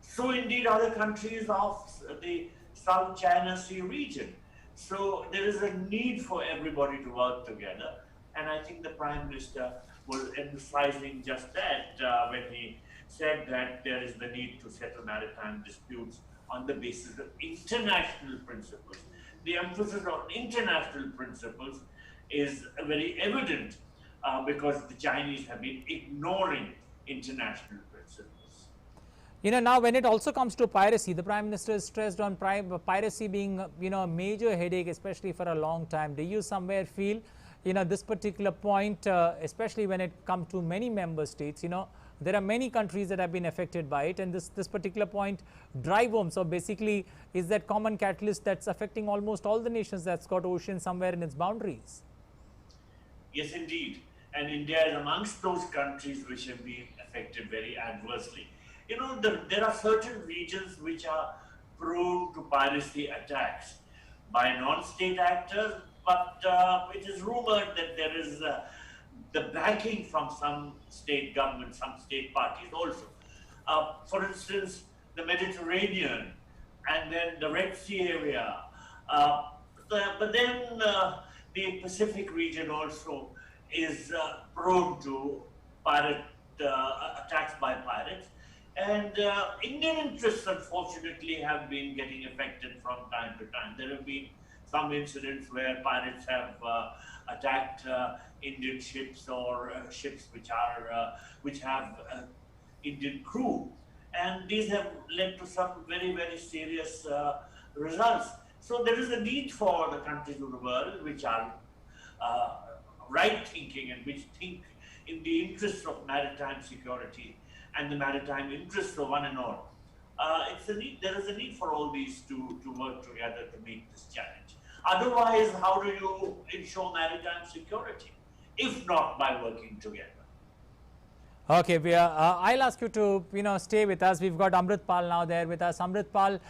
so indeed other countries of the South China Sea region. So there is a need for everybody to work together. And I think the Prime Minister was emphasizing just that when he said that there is the need to settle maritime disputes on the basis of international principles. The emphasis on international principles is very evident because the Chinese have been ignoring international principles. You know, now when it also comes to piracy, the Prime Minister is stressed on piracy being, you know, a major headache, especially for a long time. Do you somewhere feel, you know, this particular point, especially when it comes to many member states, you know, there are many countries that have been affected by it, and this particular point drive home. So basically, is that common catalyst that's affecting almost all the nations that's got ocean somewhere in its boundaries? Yes, indeed. And India is amongst those countries which have been affected very adversely. You know, there are certain regions which are prone to piracy attacks by non-state actors, but it is rumored that there is the backing from some state governments, some state parties also. For instance, the Mediterranean and then the Red Sea area. But then the Pacific region also is prone to pirate attacks by pirates. And Indian interests, unfortunately, have been getting affected from time to time. There have been some incidents where pirates have attacked Indian ships or ships which have Indian crew, and these have led to some very, very serious results. So there is a need for the countries of the world which are right thinking and which think in the interests of maritime security and the maritime interests of one and all. There is a need for all these to work together to meet this challenge. Otherwise, how do you ensure maritime security, if not by working together? Okay, I'll ask you to, you know, stay with us. We've got Amritpal now there with us. Amritpal,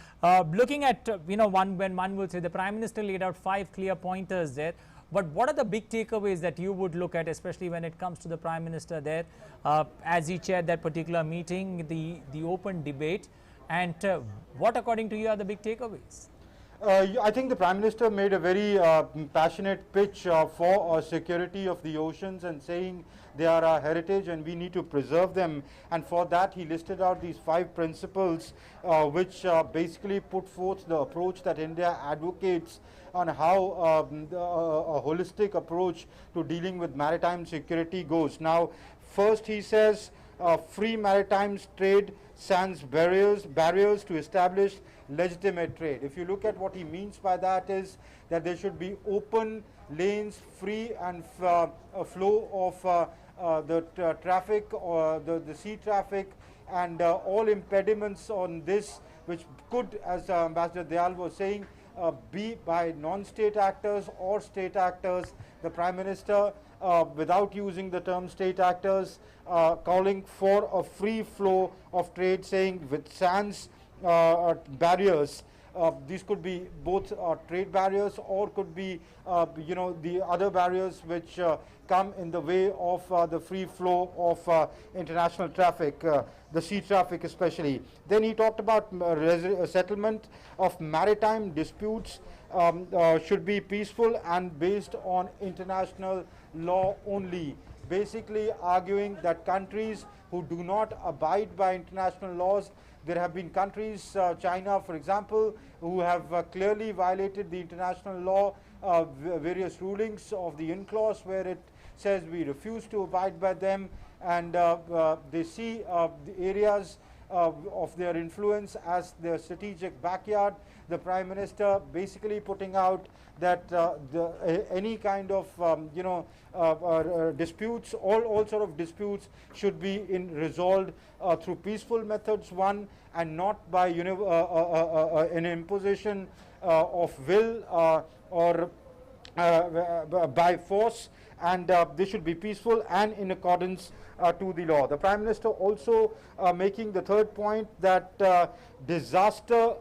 looking at, you know, when one would say the Prime Minister laid out 5 clear pointers there, but what are the big takeaways that you would look at, especially when it comes to the Prime Minister there, as he chaired that particular meeting, the open debate, and what according to you are the big takeaways? I think the Prime Minister made a very passionate pitch for security of the oceans and saying they are our heritage and we need to preserve them. And for that, he listed out these 5 principles which basically put forth the approach that India advocates on how a holistic approach to dealing with maritime security goes. Now, first he says free maritime trade sans barriers to establish legitimate trade. If you look at what he means by that is that there should be open lanes, free and flow of the traffic or the sea traffic, and all impediments on this which could, as Ambassador Dayal was saying, be by non-state actors or state actors. The Prime Minister, without using the term state actors, calling for a free flow of trade, saying with sans barriers. These could be both trade barriers or could be, the other barriers which come in the way of the free flow of international traffic, the sea traffic especially. Then he talked about settlement of maritime disputes should be peaceful and based on international law only, basically arguing that countries who do not abide by international laws, there have been countries, China for example, who have clearly violated the international law, various rulings of the UNCLOS where it says we refuse to abide by them, and they see the areas of their influence as their strategic backyard. The Prime Minister basically putting out that any kind of disputes, all sort of disputes should be resolved through peaceful methods, one, and not by an imposition of will or by force, and they should be peaceful and in accordance to the law. The Prime Minister also making the third point that disaster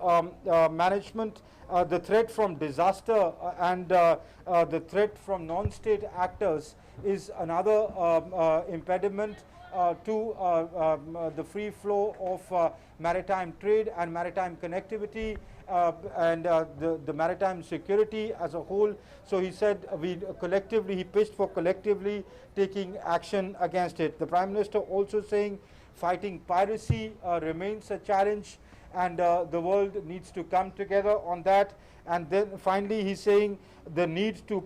management, the threat from disaster and the threat from non-state actors is another impediment to the free flow of maritime trade and maritime connectivity and the maritime security as a whole. So he said he pitched for collectively taking action against it. The Prime Minister also saying fighting piracy remains a challenge, and the world needs to come together on that. And then finally he's saying the need to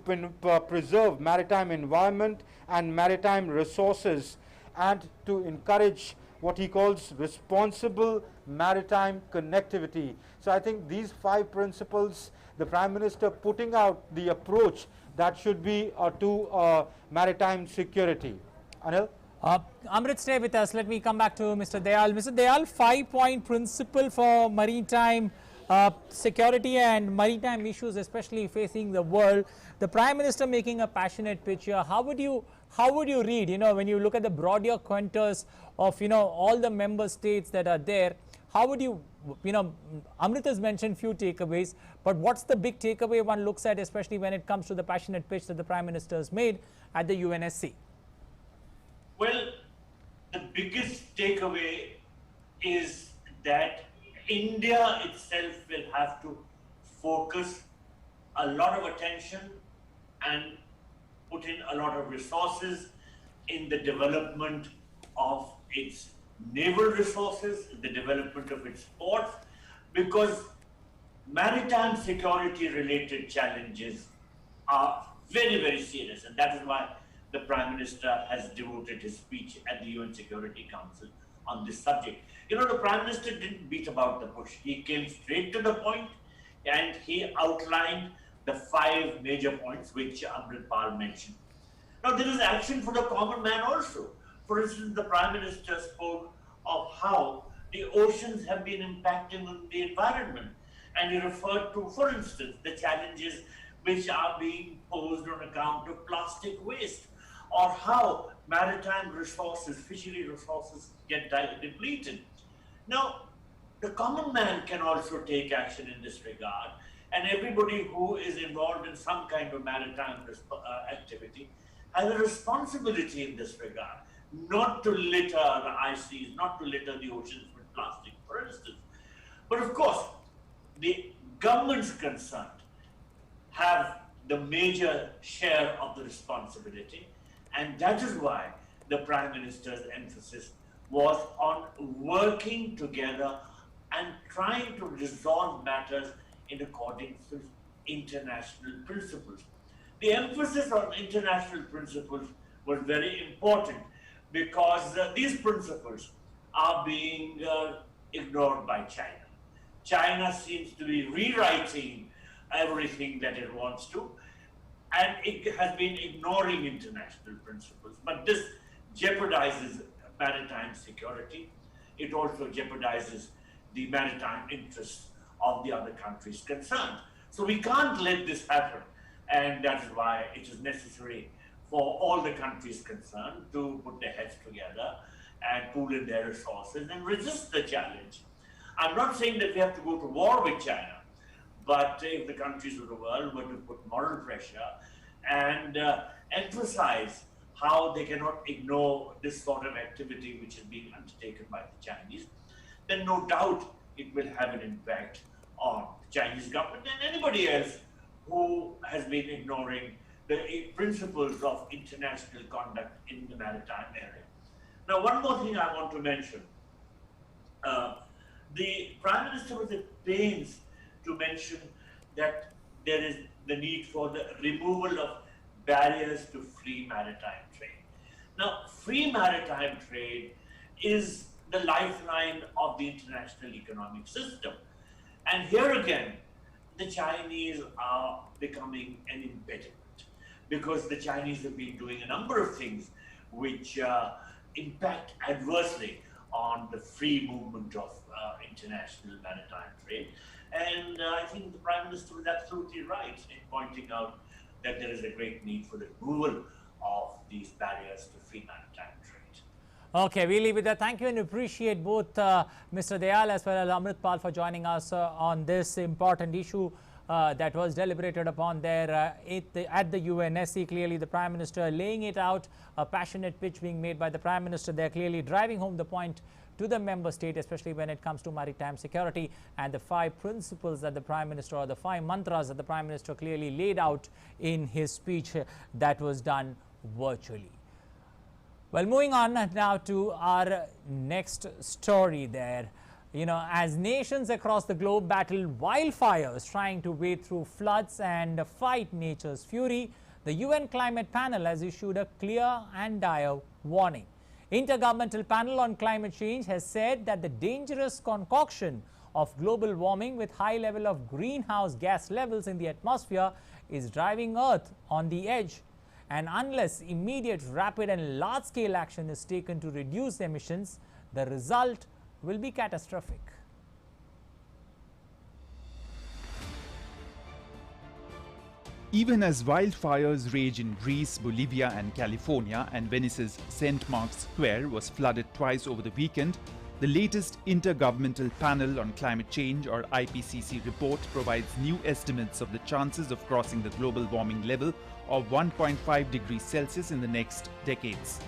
preserve maritime environment and maritime resources, and to encourage what he calls responsible maritime connectivity. So I think these 5 principles, the Prime Minister putting out the approach that should be to maritime security. Anil? Amrit, stay with us. Let me come back to Mr. Dayal. Mr. Dayal, 5-point principle for maritime security and maritime issues, especially facing the world. The Prime Minister making a passionate pitch here. How would you read, when you look at the broader contours of, all the member states that are there, how would you, Amrit has mentioned few takeaways, but what's the big takeaway one looks at, especially when it comes to the passionate pitch that the Prime Minister has made at the UNSC? Well, the biggest takeaway is that India itself will have to focus a lot of attention and put in a lot of resources in the development of its naval resources, the development of its ports, because maritime security related challenges are very, very serious, and that is why the Prime Minister has devoted his speech at the UN Security Council on this subject. The Prime Minister didn't beat about the bush. He came straight to the point and he outlined the 5 major points which Amrit Pal mentioned. Now there is action for the common man also. For instance, the Prime Minister spoke of how the oceans have been impacting on the environment, and he referred to, for instance, the challenges which are being posed on account of plastic waste, or how maritime resources, fishery resources get depleted. Now, the common man can also take action in this regard, and everybody who is involved in some kind of maritime activity has a responsibility in this regard, not to litter the ice seas, not to litter the oceans with plastic, for instance. But of course, the governments concerned have the major share of the responsibility, and that is why the Prime Minister's emphasis was on working together and trying to resolve matters in accordance with international principles. The emphasis on international principles was very important because these principles are being ignored by China. China seems to be rewriting everything that it wants to, and it has been ignoring international principles. But this jeopardizes maritime security. It also jeopardizes the maritime interests of the other countries concerned. So we can't let this happen, and that is why it is necessary for all the countries concerned to put their heads together and pool in their resources and resist the challenge. I'm not saying that we have to go to war with China, but if the countries of the world were to put moral pressure and emphasize how they cannot ignore this sort of activity which is being undertaken by the Chinese, then no doubt it will have an impact on the Chinese government and anybody else who has been ignoring the principles of international conduct in the maritime area. Now, one more thing I want to mention. The Prime Minister was at pains to mention that there is the need for the removal of barriers to free maritime trade. Now, free maritime trade is the lifeline of the international economic system. And here again, the Chinese are becoming an impediment because the Chinese have been doing a number of things which impact adversely on the free movement of international maritime trade. And I think the Prime Minister was absolutely right in pointing out that there is a great need for the removal of these barriers to free maritime trade. Okay, we leave it there. Thank you and appreciate both Mr. Dayal as well as Amritpal for joining us on this important issue that was deliberated upon there at the UNSC. Clearly, the Prime Minister laying it out, a passionate pitch being made by the Prime Minister. They're clearly driving home the point to the member state, especially when it comes to maritime security and the 5 principles that the Prime Minister, or the 5 mantras that the Prime Minister clearly laid out in his speech that was done virtually. Well, moving on now to our next story there. You know, as nations across the globe battle wildfires trying to wade through floods and fight nature's fury, the UN Climate Panel has issued a clear and dire warning. Intergovernmental Panel on Climate Change has said that the dangerous concoction of global warming with high level of greenhouse gas levels in the atmosphere is driving Earth on the edge. And unless immediate, rapid and large-scale action is taken to reduce emissions, the result will be catastrophic. Even as wildfires rage in Greece, Bolivia and California, and Venice's St. Mark's Square was flooded twice over the weekend, the latest Intergovernmental Panel on Climate Change, or IPCC report, provides new estimates of the chances of crossing the global warming level of 1.5 degrees Celsius in the next decades.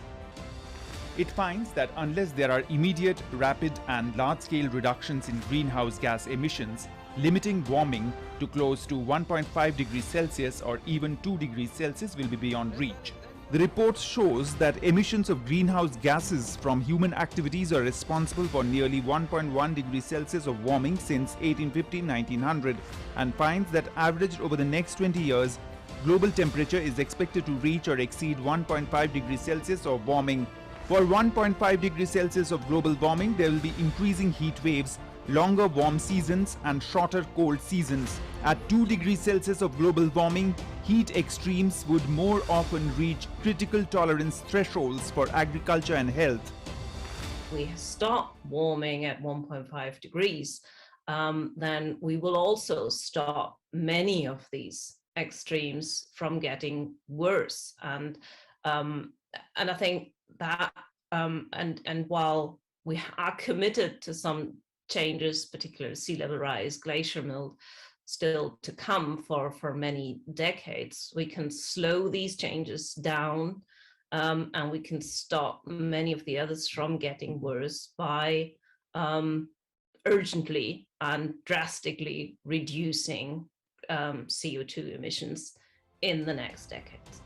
It finds that unless there are immediate, rapid and large-scale reductions in greenhouse gas emissions, limiting warming to close to 1.5 degrees Celsius or even 2 degrees Celsius will be beyond reach. The report shows that emissions of greenhouse gases from human activities are responsible for nearly 1.1 degrees Celsius of warming since 1850-1900 and finds that averaged over the next 20 years, global temperature is expected to reach or exceed 1.5 degrees Celsius of warming. For 1.5 degrees Celsius of global warming, there will be increasing heat waves, longer warm seasons and shorter cold seasons. At 2 degrees Celsius of global warming, heat extremes would more often reach critical tolerance thresholds for agriculture and health. We stop warming at 1.5 degrees, then we will also stop many of these extremes from getting worse. And I think that, and while we are committed to some changes, particularly sea level rise, glacier melt, still to come for many decades, we can slow these changes down, and we can stop many of the others from getting worse by urgently and drastically reducing CO2 emissions in the next decades.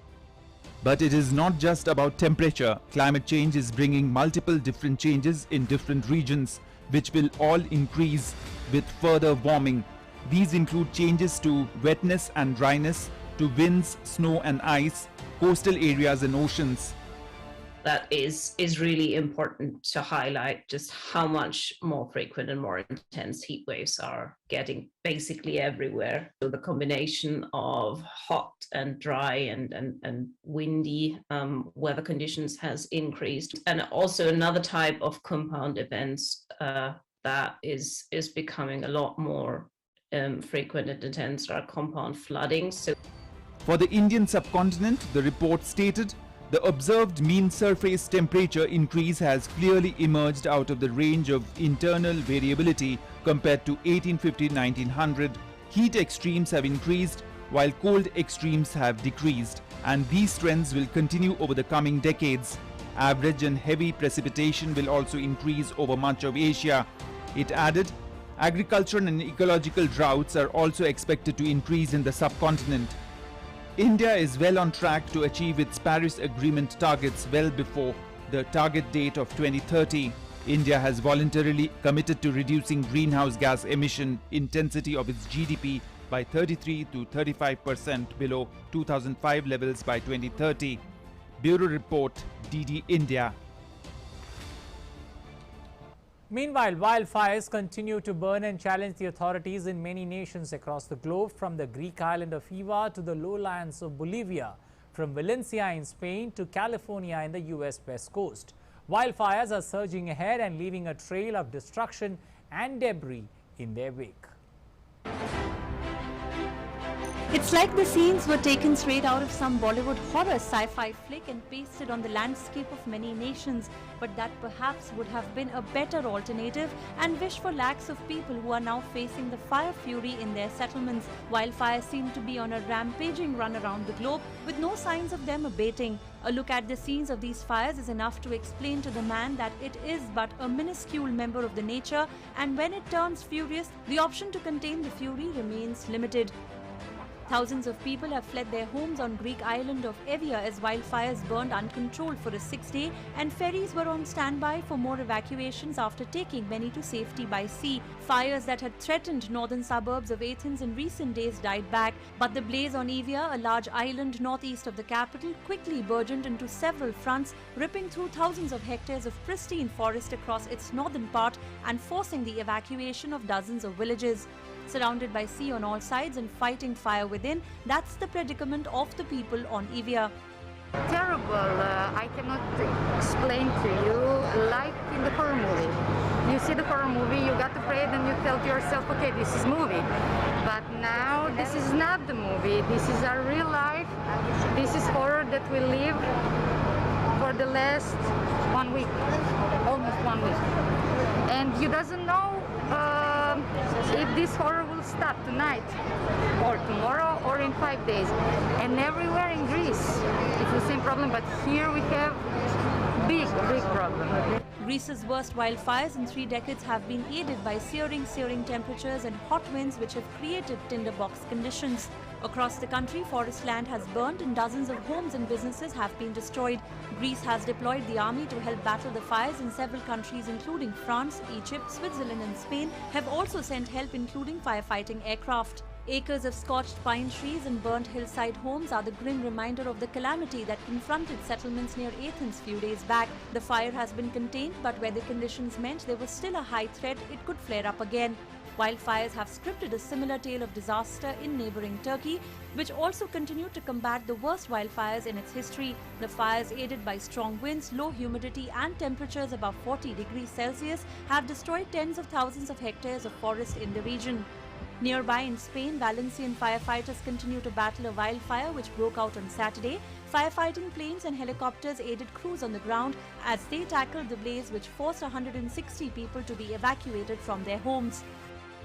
But it is not just about temperature. Climate change is bringing multiple different changes in different regions, which will all increase with further warming. These include changes to wetness and dryness, to winds, snow and ice, coastal areas and oceans. That is really important to highlight just how much more frequent and more intense heat waves are getting basically everywhere. So the combination of hot and dry and windy weather conditions has increased. And also another type of compound events that is becoming a lot more frequent and intense are compound flooding. So for the Indian subcontinent, the report stated, the observed mean surface temperature increase has clearly emerged out of the range of internal variability compared to 1850-1900. Heat extremes have increased while cold extremes have decreased, and these trends will continue over the coming decades. Average and heavy precipitation will also increase over much of Asia. It added, agricultural and ecological droughts are also expected to increase in the subcontinent. India is well on track to achieve its Paris Agreement targets well before the target date of 2030. India has voluntarily committed to reducing greenhouse gas emission intensity of its GDP by 33 to 35% below 2005 levels by 2030. Bureau Report, DD India. Meanwhile, wildfires continue to burn and challenge the authorities in many nations across the globe, from the Greek island of Iva to the lowlands of Bolivia, from Valencia in Spain to California in the US West Coast. Wildfires are surging ahead and leaving a trail of destruction and debris in their wake. It's like the scenes were taken straight out of some Bollywood horror sci-fi flick and pasted on the landscape of many nations, but that perhaps would have been a better alternative and wish for lakhs of people who are now facing the fire fury in their settlements. Wildfires seem to be on a rampaging run around the globe with no signs of them abating. A look at the scenes of these fires is enough to explain to the man that it is but a minuscule member of the nature, and when it turns furious, the option to contain the fury remains limited. Thousands of people have fled their homes on Greek island of Evia as wildfires burned uncontrolled for a 6-day, and ferries were on standby for more evacuations after taking many to safety by sea. Fires that had threatened northern suburbs of Athens in recent days died back, but the blaze on Evia, a large island northeast of the capital, quickly burgeoned into several fronts, ripping through thousands of hectares of pristine forest across its northern part and forcing the evacuation of dozens of villages. Surrounded by sea on all sides and fighting fire within, that's the predicament of the people on Evia. Terrible. I cannot explain to you, like in the horror movie. You see the horror movie, you got afraid and you tell to yourself, okay, this is movie. But now this is not the movie, this is our real life. This is horror that we live for the last 1 week, almost 1 week. And you doesn't know if this horror will stop tonight or tomorrow or in 5 days. And everywhere in Greece it's the same problem, but here we have big problem. Greece's worst wildfires in 3 decades have been aided by searing temperatures and hot winds which have created tinderbox conditions. Across the country, forest land has burned and dozens of homes and businesses have been destroyed. Greece has deployed the army to help battle the fires, in several countries including France, Egypt, Switzerland and Spain have also sent help, including firefighting aircraft. Acres of scorched pine trees and burnt hillside homes are the grim reminder of the calamity that confronted settlements near Athens few days back. The fire has been contained, but weather conditions meant there was still a high threat it could flare up again. Wildfires have scripted a similar tale of disaster in neighboring Turkey, which also continued to combat the worst wildfires in its history. The fires, aided by strong winds, low humidity and temperatures above 40 degrees Celsius, have destroyed tens of thousands of hectares of forest in the region. Nearby in Spain, Valencian firefighters continue to battle a wildfire which broke out on Saturday. Firefighting planes and helicopters aided crews on the ground as they tackled the blaze, which forced 160 people to be evacuated from their homes.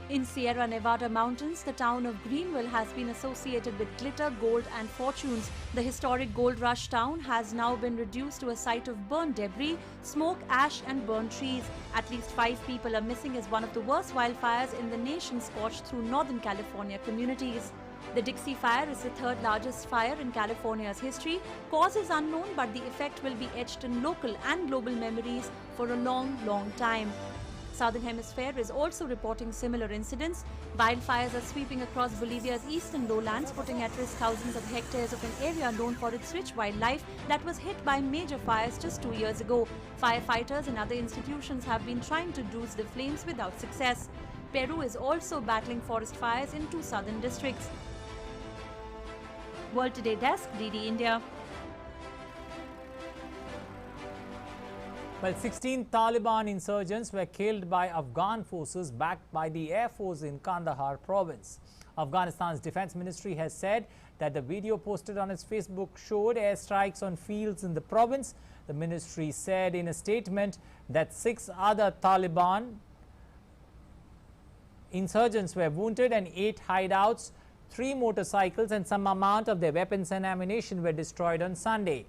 In Sierra Nevada mountains, the town of Greenville has been associated with glitter, gold and fortunes. The historic gold rush town has now been reduced to a site of burnt debris, smoke, ash and burnt trees. At least 5 people are missing as one of the worst wildfires in the nation scorched through Northern California communities. The Dixie Fire is the 3rd largest fire in California's history. Cause is unknown, but the effect will be etched in local and global memories for a long, long time. Southern Hemisphere is also reporting similar incidents. Wildfires are sweeping across Bolivia's eastern lowlands, putting at risk thousands of hectares of an area known for its rich wildlife that was hit by major fires just 2 years ago. Firefighters and other institutions have been trying to douse the flames without success. Peru is also battling forest fires in 2 southern districts. World Today Desk, DD India. Well, 16 Taliban insurgents were killed by Afghan forces backed by the Air Force in Kandahar province. Afghanistan's defense ministry has said that the video posted on its Facebook showed airstrikes on fields in the province. The ministry said in a statement that 6 other Taliban insurgents were wounded and 8 hideouts, 3 motorcycles and some amount of their weapons and ammunition were destroyed on Sunday.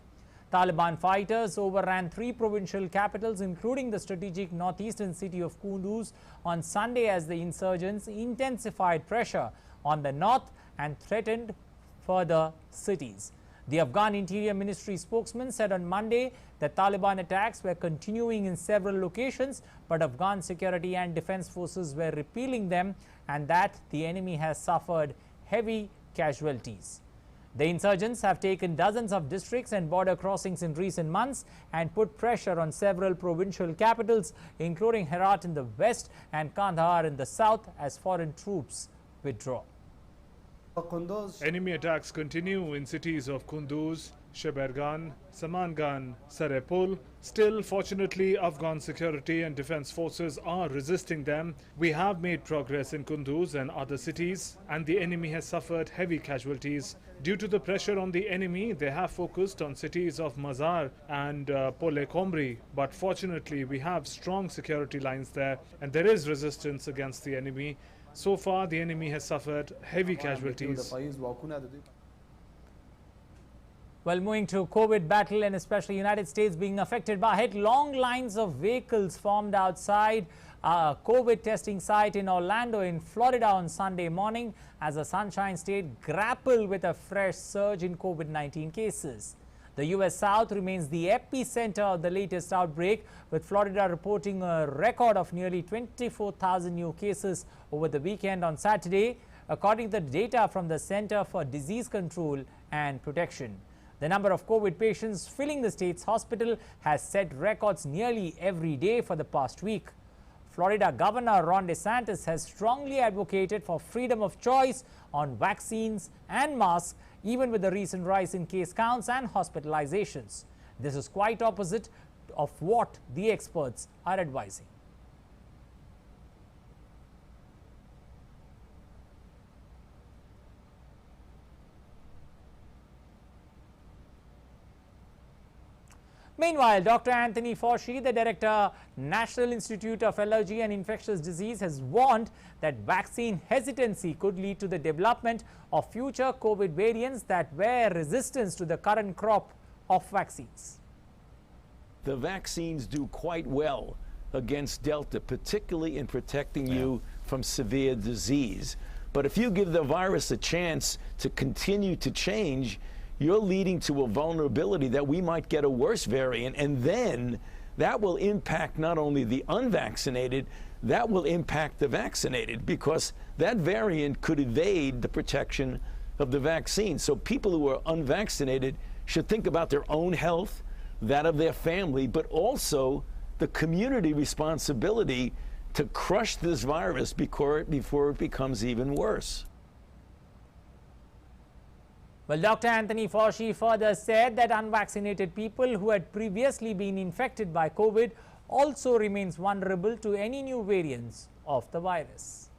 Taliban fighters overran 3 provincial capitals, including the strategic northeastern city of Kunduz, on Sunday as the insurgents intensified pressure on the north and threatened further cities. The Afghan Interior Ministry spokesman said on Monday that Taliban attacks were continuing in several locations, but Afghan security and defense forces were repelling them and that the enemy has suffered heavy casualties. The insurgents have taken dozens of districts and border crossings in recent months and put pressure on several provincial capitals, including Herat in the west and Kandahar in the south, as foreign troops withdraw. Enemy attacks continue in cities of Kunduz, Shebergan, Samangan, Sarepul. Still, fortunately, Afghan security and defense forces are resisting them. We have made progress in Kunduz and other cities, and the enemy has suffered heavy casualties. Due to the pressure on the enemy, they have focused on cities of Mazar and Pole Komri, but fortunately, we have strong security lines there, and there is resistance against the enemy. So far, the enemy has suffered heavy casualties. Well, moving to COVID battle and especially United States being affected by it, long lines of vehicles formed outside a COVID testing site in Orlando in Florida on Sunday morning as the Sunshine State grappled with a fresh surge in COVID-19 cases. The U.S. South remains the epicenter of the latest outbreak, with Florida reporting a record of nearly 24,000 new cases over the weekend on Saturday, according to the data from the Center for Disease Control and Protection. The number of COVID patients filling the state's hospital has set records nearly every day for the past week. Florida Governor Ron DeSantis has strongly advocated for freedom of choice on vaccines and masks, even with the recent rise in case counts and hospitalizations. This is quite opposite of what the experts are advising. Meanwhile, Dr. Anthony Fauci, the director, National Institute of Allergy and Infectious Disease, has warned that vaccine hesitancy could lead to the development of future COVID variants that bear resistance to the current crop of vaccines. The vaccines do quite well against Delta, particularly in protecting you from severe disease. But if you give the virus a chance to continue to change, you're leading to a vulnerability that we might get a worse variant, and then that will impact not only the unvaccinated, that will impact the vaccinated, because that variant could evade the protection of the vaccine. So people who are unvaccinated should think about their own health, that of their family, but also the community responsibility to crush this virus before it becomes even worse. Well, Dr. Anthony Fauci further said that unvaccinated people who had previously been infected by COVID also remains vulnerable to any new variants of the virus.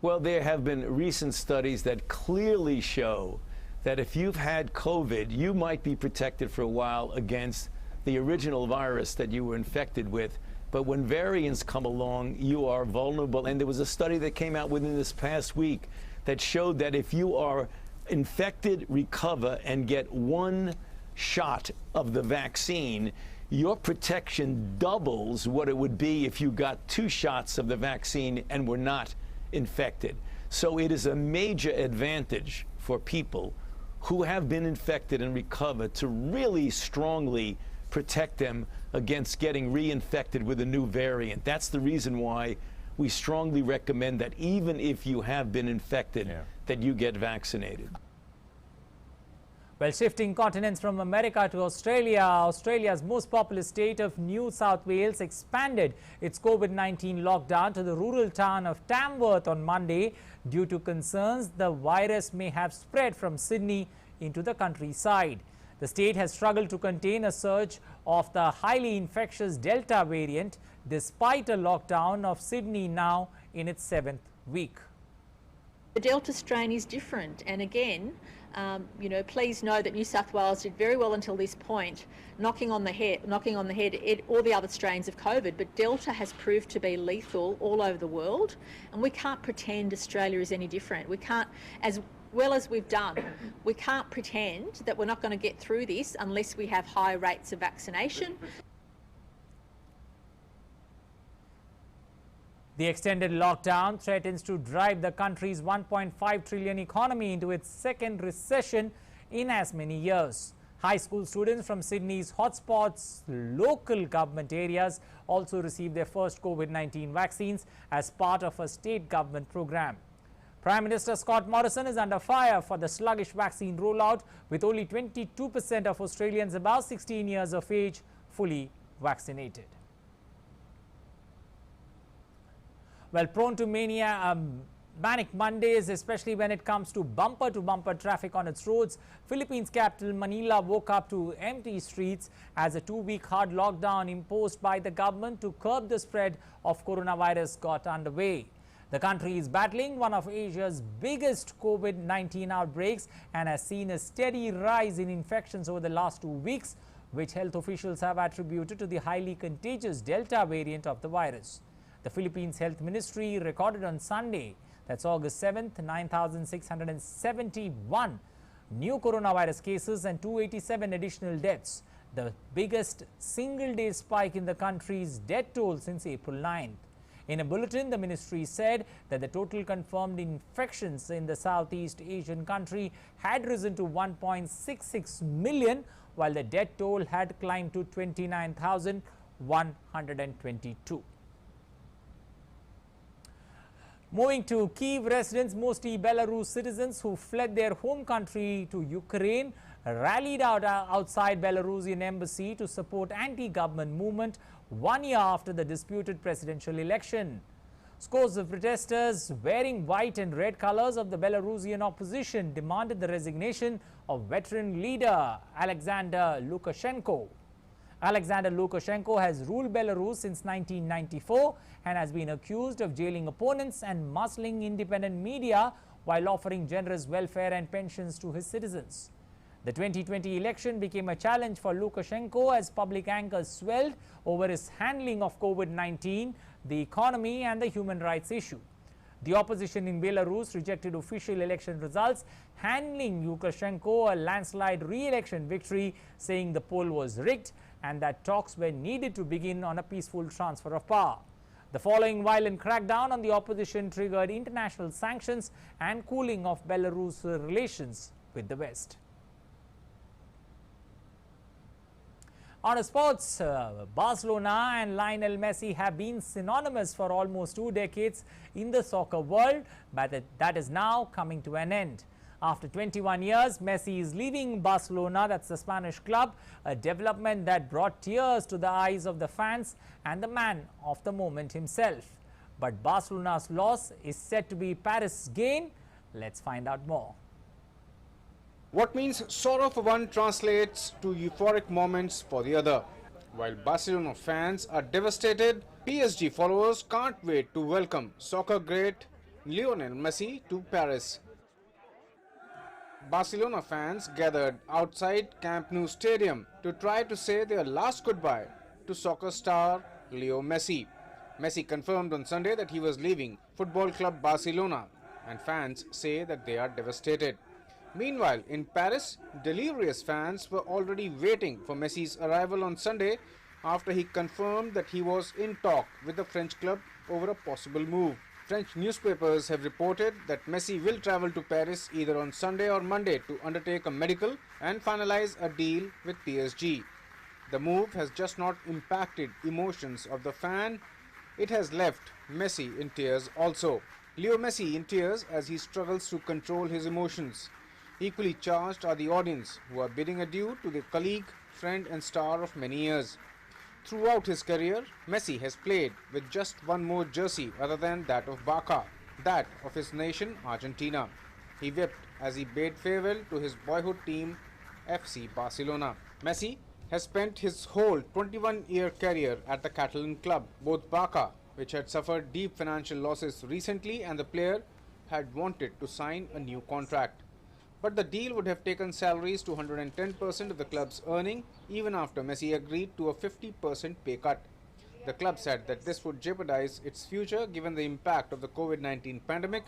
Well, there have been recent studies that clearly show that if you've had COVID, you might be protected for a while against the original virus that you were infected with. But when variants come along, you are vulnerable. And there was a study that came out within this past week that showed that if you are infected, recover, and get one shot of the vaccine, your protection doubles what it would be if you got 2 shots of the vaccine and were not infected. So it is a major advantage for people who have been infected and recovered to really strongly protect them against getting reinfected with a new variant. That's the reason why we strongly recommend that even if you have been infected, that you get vaccinated. Well, shifting continents from America to Australia, Australia's most populous state of New South Wales expanded its COVID-19 lockdown to the rural town of Tamworth on Monday due to concerns the virus may have spread from Sydney into the countryside. The state has struggled to contain a surge of the highly infectious Delta variant despite a lockdown of Sydney now in its 7th week. The Delta strain is different, and again, please know that New South Wales did very well until this point, knocking on the head all the other strains of COVID, but Delta has proved to be lethal all over the world, and we can't pretend Australia is any different. We can't, as well as we've done, we can't pretend that we're not going to get through this unless we have high rates of vaccination. The extended lockdown threatens to drive the country's 1.5 trillion economy into its second recession in as many years. High school students from Sydney's hotspots, local government areas also received their first COVID-19 vaccines as part of a state government program. Prime Minister Scott Morrison is under fire for the sluggish vaccine rollout, with only 22% of Australians above 16 years of age fully vaccinated. Well, prone to manic Mondays, especially when it comes to bumper-to-bumper traffic on its roads, Philippines capital Manila woke up to empty streets as a 2-week hard lockdown imposed by the government to curb the spread of coronavirus got underway. The country is battling one of Asia's biggest COVID-19 outbreaks and has seen a steady rise in infections over the last 2 weeks, which health officials have attributed to the highly contagious Delta variant of the virus. The Philippines Health Ministry recorded on Sunday, that's August 7th, 9,671 new coronavirus cases and 287 additional deaths, the biggest single-day spike in the country's death toll since April 9th. In a bulletin, the ministry said that the total confirmed infections in the Southeast Asian country had risen to 1.66 million, while the death toll had climbed to 29,122. Moving to Kyiv, residents, mostly Belarus citizens who fled their home country to Ukraine, rallied outside Belarusian embassy to support anti-government movement 1 year after the disputed presidential election. Scores of protesters wearing white and red colors of the Belarusian opposition demanded the resignation of veteran leader Alexander Lukashenko. Alexander Lukashenko has ruled Belarus since 1994 and has been accused of jailing opponents and muzzling independent media while offering generous welfare and pensions to his citizens. The 2020 election became a challenge for Lukashenko as public anger swelled over his handling of COVID-19, the economy and the human rights issue. The opposition in Belarus rejected official election results, handing Lukashenko a landslide re-election victory, saying the poll was rigged and that talks were needed to begin on a peaceful transfer of power. The following violent crackdown on the opposition triggered international sanctions and cooling of Belarus' relations with the West. On sports, Barcelona and Lionel Messi have been synonymous for almost 2 decades in the soccer world, but that is now coming to an end. After 21 years, Messi is leaving Barcelona, that's the Spanish club, a development that brought tears to the eyes of the fans and the man of the moment himself. But Barcelona's loss is said to be Paris' gain. Let's find out more. What means sorrow for one translates to euphoric moments for the other. While Barcelona fans are devastated, PSG followers can't wait to welcome soccer great Lionel Messi to Paris. Barcelona fans gathered outside Camp Nou Stadium to try to say their last goodbye to soccer star Leo Messi. Messi confirmed on Sunday that he was leaving football club Barcelona, and fans say that they are devastated. Meanwhile, in Paris, delirious fans were already waiting for Messi's arrival on Sunday after he confirmed that he was in talk with the French club over a possible move. French newspapers have reported that Messi will travel to Paris either on Sunday or Monday to undertake a medical and finalize a deal with PSG. The move has just not impacted emotions of the fan, it has left Messi in tears also. Leo Messi in tears as he struggles to control his emotions. Equally charged are the audience who are bidding adieu to their colleague, friend and star of many years. Throughout his career, Messi has played with just one more jersey other than that of Barca, that of his nation Argentina. He wept as he bade farewell to his boyhood team FC Barcelona. Messi has spent his whole 21-year career at the Catalan club. Both Barca, which had suffered deep financial losses recently, and the player had wanted to sign a new contract. But the deal would have taken salaries to 110% of the club's earning, even after Messi agreed to a 50% pay cut. The club said that this would jeopardize its future given the impact of the COVID-19 pandemic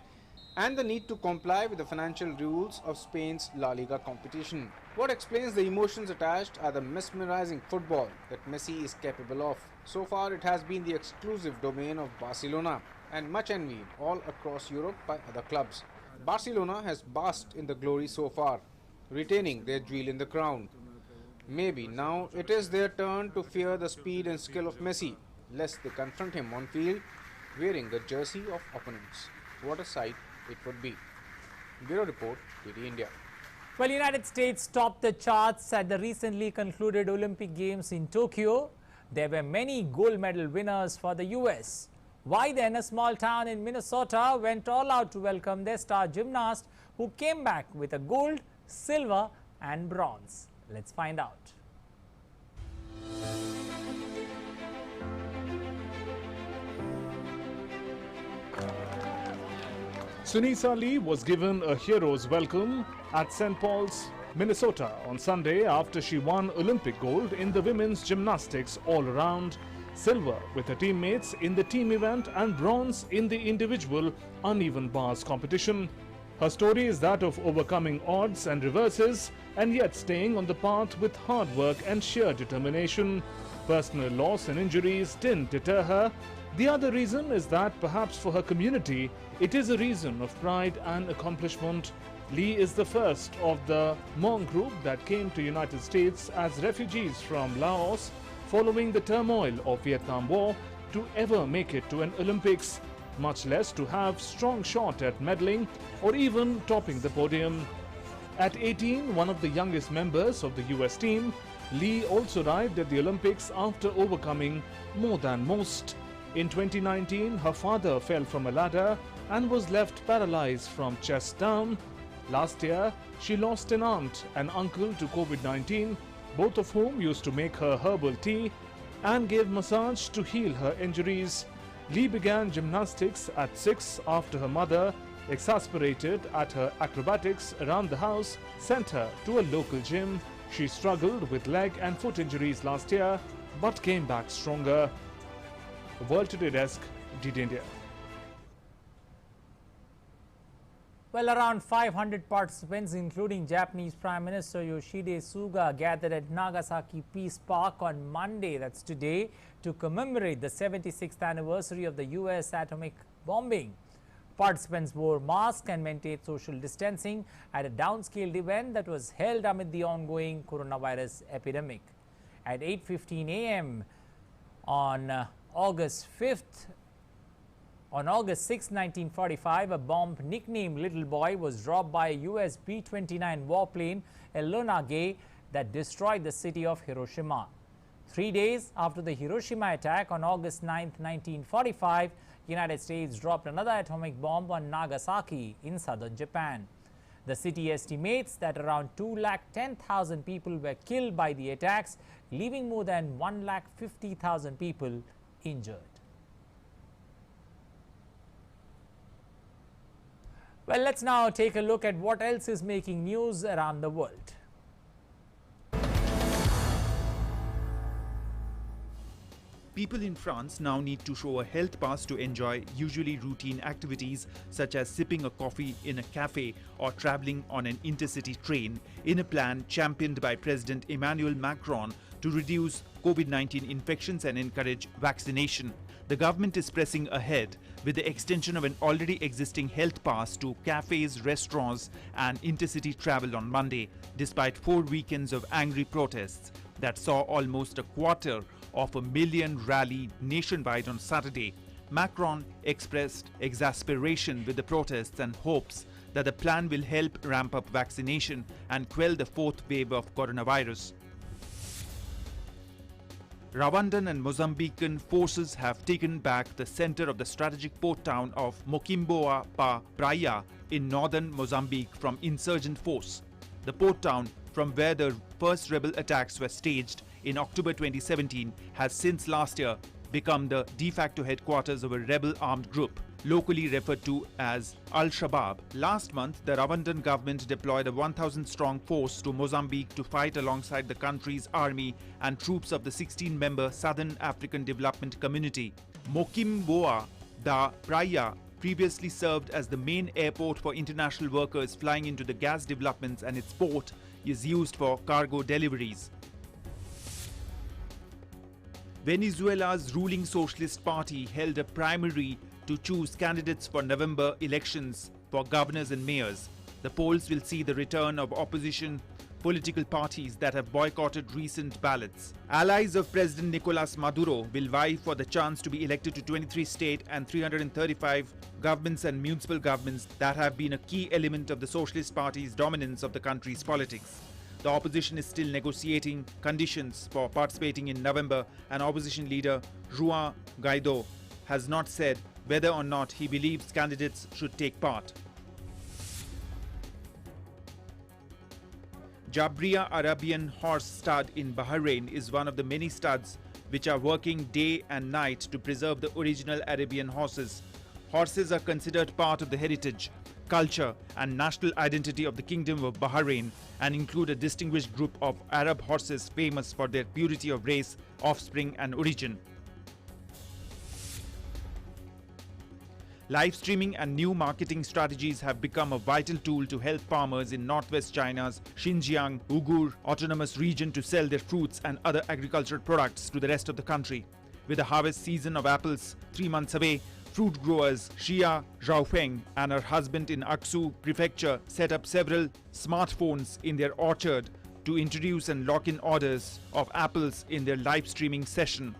and the need to comply with the financial rules of Spain's La Liga competition. What explains the emotions attached are the mesmerizing football that Messi is capable of. So far, it has been the exclusive domain of Barcelona and much envied all across Europe by other clubs. Barcelona has basked in the glory so far, retaining their jewel in the crown. Maybe now it is their turn to fear the speed and skill of Messi, lest they confront him on field wearing the jersey of opponents. What a sight it would be. Bureau Report, DD India. Well, United States topped the charts at the recently concluded Olympic Games in Tokyo. There were many gold medal winners for the US. Why then a small town in Minnesota went all out to welcome their star gymnast who came back with a gold, silver and bronze? Let's find out. Sunisa Lee was given a hero's welcome at St. Paul's, Minnesota on Sunday after she won Olympic gold in the women's gymnastics all-around, silver with her teammates in the team event and bronze in the individual uneven bars competition. Her story is that of overcoming odds and reverses and yet staying on the path with hard work and sheer determination. Personal loss and injuries didn't deter her. The other reason is that perhaps for her community, it is a reason of pride and accomplishment. Lee is the first of the Hmong group that came to United States as refugees from Laos following the turmoil of Vietnam War to ever make it to an Olympics, much less to have strong shot at medaling or even topping the podium. At 18, one of the youngest members of the US team, Lee also arrived at the Olympics after overcoming more than most. In 2019, her father fell from a ladder and was left paralyzed from chest down. Last year, she lost an aunt and uncle to COVID-19, both of whom used to make her herbal tea and gave massage to heal her injuries. Lee began gymnastics at 6 after her mother, exasperated at her acrobatics around the house, sent her to a local gym. She struggled with leg and foot injuries last year but came back stronger. World Today Desk, DD India. Well, around 500 participants, including Japanese Prime Minister Yoshihide Suga, gathered at Nagasaki Peace Park on Monday, that's today, to commemorate the 76th anniversary of the US atomic bombing. Participants wore masks and maintained social distancing at a downscaled event that was held amid the ongoing coronavirus epidemic. At 8:15 a.m. on August 6, 1945, a bomb nicknamed Little Boy was dropped by a US B-29 warplane, Enola Gay, that destroyed the city of Hiroshima. 3 days after the Hiroshima attack on August 9, 1945, United States dropped another atomic bomb on Nagasaki in southern Japan. The city estimates that around 210,000 people were killed by the attacks, leaving more than 150,000 people injured. Well, let's now take a look at what else is making news around the world. People in France now need to show a health pass to enjoy usually routine activities such as sipping a coffee in a cafe or travelling on an intercity train, in a plan championed by President Emmanuel Macron to reduce COVID-19 infections and encourage vaccination. The government is pressing ahead with the extension of an already existing health pass to cafes, restaurants and intercity travel on Monday, despite 4 weekends of angry protests that saw almost 250,000 rally nationwide on Saturday. Macron expressed exasperation with the protests and hopes that the plan will help ramp up vaccination and quell the fourth wave of coronavirus. Rwandan and Mozambican forces have taken back the center of the strategic port town of Mocimboa pa Praia in northern Mozambique from insurgent force. The port town, from where the first rebel attacks were staged in October 2017, has since last year become the de facto headquarters of a rebel armed group, locally referred to as Al-Shabaab. Last month, the Rwandan government deployed a 1,000-strong force to Mozambique to fight alongside the country's army and troops of the 16-member Southern African Development Community. Mocimboa da Praia previously served as the main airport for international workers flying into the gas developments, and its port is used for cargo deliveries. Venezuela's ruling Socialist Party held a primary to choose candidates for November elections for governors and mayors. The polls will see the return of opposition political parties that have boycotted recent ballots. Allies of President Nicolas Maduro will vie for the chance to be elected to 23 state and 335 governments and municipal governments that have been a key element of the Socialist Party's dominance of the country's politics. The opposition is still negotiating conditions for participating in November, and opposition leader Juan Guaido has not said whether or not he believes candidates should take part. Jabriya Arabian horse stud in Bahrain is one of the many studs which are working day and night to preserve the original Arabian horses. Horses are considered part of the heritage, culture and national identity of the Kingdom of Bahrain and include a distinguished group of Arab horses famous for their purity of race, offspring and origin. Live streaming and new marketing strategies have become a vital tool to help farmers in northwest China's Xinjiang Uyghur Autonomous Region to sell their fruits and other agricultural products to the rest of the country. With the harvest season of apples 3 months away, fruit growers Xia Zhaofeng and her husband in Aksu Prefecture set up several smartphones in their orchard to introduce and lock in orders of apples in their live streaming session.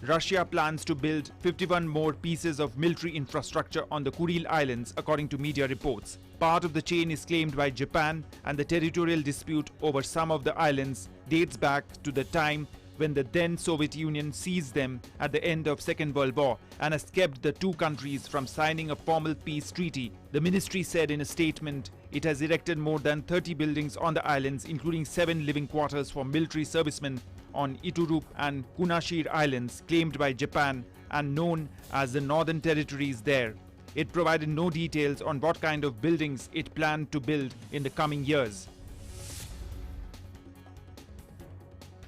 Russia plans to build 51 more pieces of military infrastructure on the Kuril Islands, according to media reports. Part of the chain is claimed by Japan, and the territorial dispute over some of the islands dates back to the time when the then Soviet Union seized them at the end of Second World War and has kept the two countries from signing a formal peace treaty. The ministry said in a statement it has erected more than 30 buildings on the islands, including 7 living quarters for military servicemen on Iturup and Kunashir Islands, claimed by Japan and known as the Northern Territories there. It provided no details on what kind of buildings it planned to build in the coming years.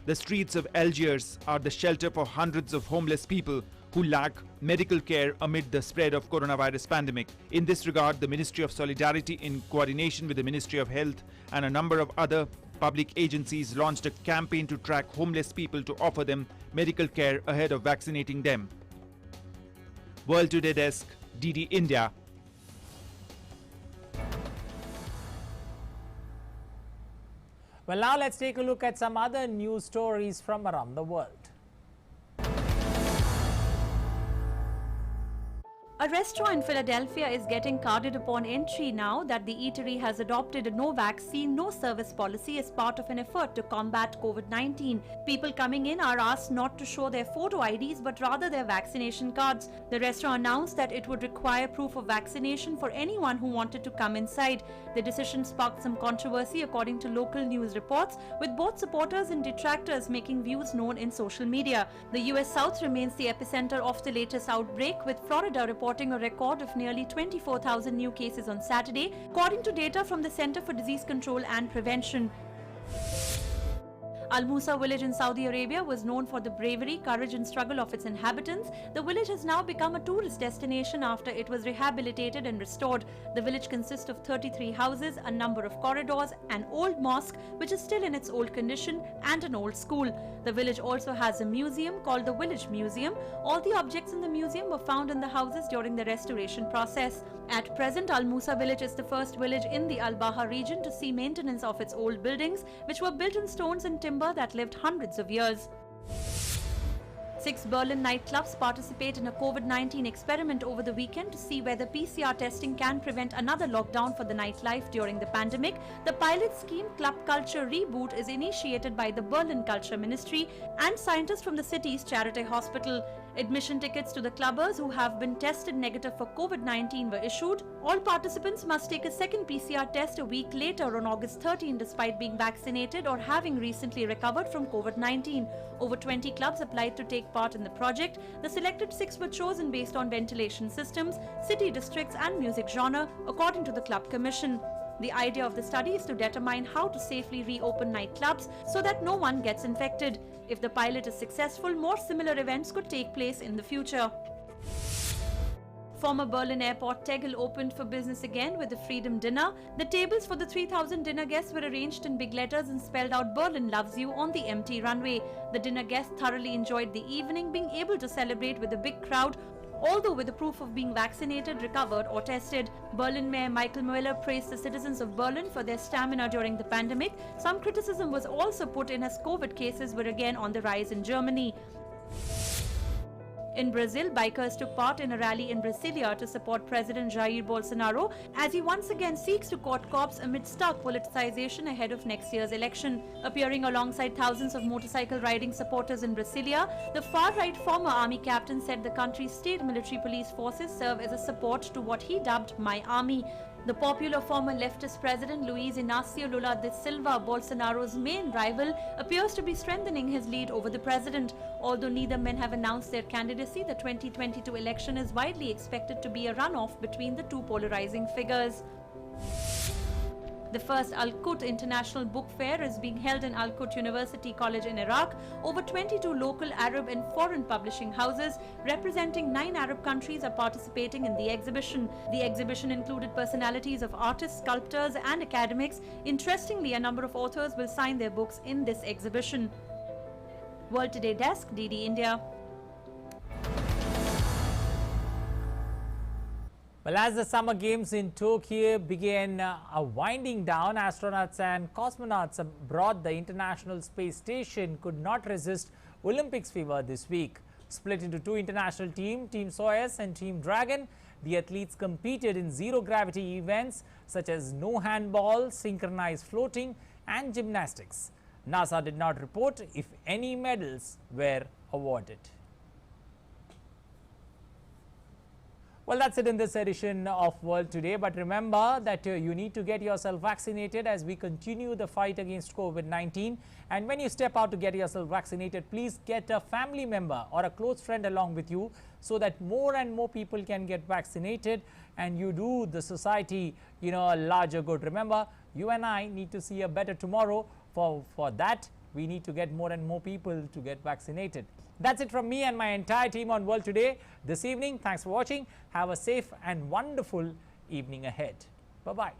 The streets of Algiers are the shelter for hundreds of homeless people who lack medical care amid the spread of coronavirus pandemic. In this regard, the Ministry of Solidarity, in coordination with the Ministry of Health and a number of other public agencies, launched a campaign to track homeless people to offer them medical care ahead of vaccinating them. World Today Desk, DD India. Well, now let's take a look at some other news stories from around the world. A restaurant in Philadelphia is getting carded upon entry now that the eatery has adopted a no vaccine, no service policy as part of an effort to combat COVID-19. People coming in are asked not to show their photo IDs but rather their vaccination cards. The restaurant announced that it would require proof of vaccination for anyone who wanted to come inside. The decision sparked some controversy according to local news reports, with both supporters and detractors making views known in social media. The US South remains the epicenter of the latest outbreak, with Florida reporting a record of nearly 24,000 new cases on Saturday, according to data from the Center for Disease Control and Prevention. Al Musa village in Saudi Arabia was known for the bravery, courage and struggle of its inhabitants. The village has now become a tourist destination after it was rehabilitated and restored. The village consists of 33 houses, a number of corridors, an old mosque which is still in its old condition, and an old school. The village also has a museum called the Village Museum. All the objects in the museum were found in the houses during the restoration process. At present, Al Musa village is the first village in the Al Baha region to see maintenance of its old buildings, which were built in stones and timber that lived hundreds of years. 6 Berlin nightclubs participate in a COVID-19 experiment over the weekend to see whether PCR testing can prevent another lockdown for the nightlife during the pandemic. The pilot scheme Club Culture Reboot is initiated by the Berlin Culture Ministry and scientists from the city's charity hospital. Admission tickets to the clubbers who have been tested negative for COVID-19 were issued. All participants must take a second PCR test a week later on August 13 despite being vaccinated or having recently recovered from COVID-19. Over 20 clubs applied to take part in the project. The selected 6 were chosen based on ventilation systems, city districts and music genre, according to the Club Commission. The idea of the study is to determine how to safely reopen nightclubs so that no one gets infected. If the pilot is successful, more similar events could take place in the future. Former Berlin airport Tegel opened for business again with a Freedom Dinner. The tables for the 3,000 dinner guests were arranged in big letters and spelled out "Berlin loves you" on the empty runway. The dinner guests thoroughly enjoyed the evening, being able to celebrate with a big crowd, although with the proof of being vaccinated, recovered or tested. Berlin Mayor Michael Müller praised the citizens of Berlin for their stamina during the pandemic. Some criticism was also put in as COVID cases were again on the rise in Germany. In Brazil, bikers took part in a rally in Brasilia to support President Jair Bolsonaro as he once again seeks to court cops amid stark politicization ahead of next year's election. Appearing alongside thousands of motorcycle riding supporters in Brasilia, the far-right former army captain said the country's state military police forces serve as a support to what he dubbed "My Army." The popular former leftist president Luiz Inácio Lula da Silva, Bolsonaro's main rival, appears to be strengthening his lead over the president. Although neither men have announced their candidacy, the 2022 election is widely expected to be a runoff between the two polarizing figures. The first Al-Quds International Book Fair is being held in Al-Quds University College in Iraq. Over 22 local Arab and foreign publishing houses representing 9 Arab countries are participating in the exhibition. The exhibition included personalities of artists, sculptors and academics. Interestingly, a number of authors will sign their books in this exhibition. World Today Desk, DD India. Well, as the Summer Games in Tokyo began winding down, astronauts and cosmonauts aboard the International Space Station could not resist Olympics fever this week. Split into 2 international teams, Team Soyuz and Team Dragon, the athletes competed in zero-gravity events such as no handball, synchronized floating and gymnastics. NASA did not report if any medals were awarded. Well, that's it in this edition of World Today. But remember that you need to get yourself vaccinated as we continue the fight against COVID-19. And when you step out to get yourself vaccinated, please get a family member or a close friend along with you so that more and more people can get vaccinated and you do the society, a larger good. Remember, you and I need to see a better tomorrow. For that, we need to get more and more people to get vaccinated. That's it from me and my entire team on World Today this evening. Thanks for watching. Have a safe and wonderful evening ahead. Bye-bye.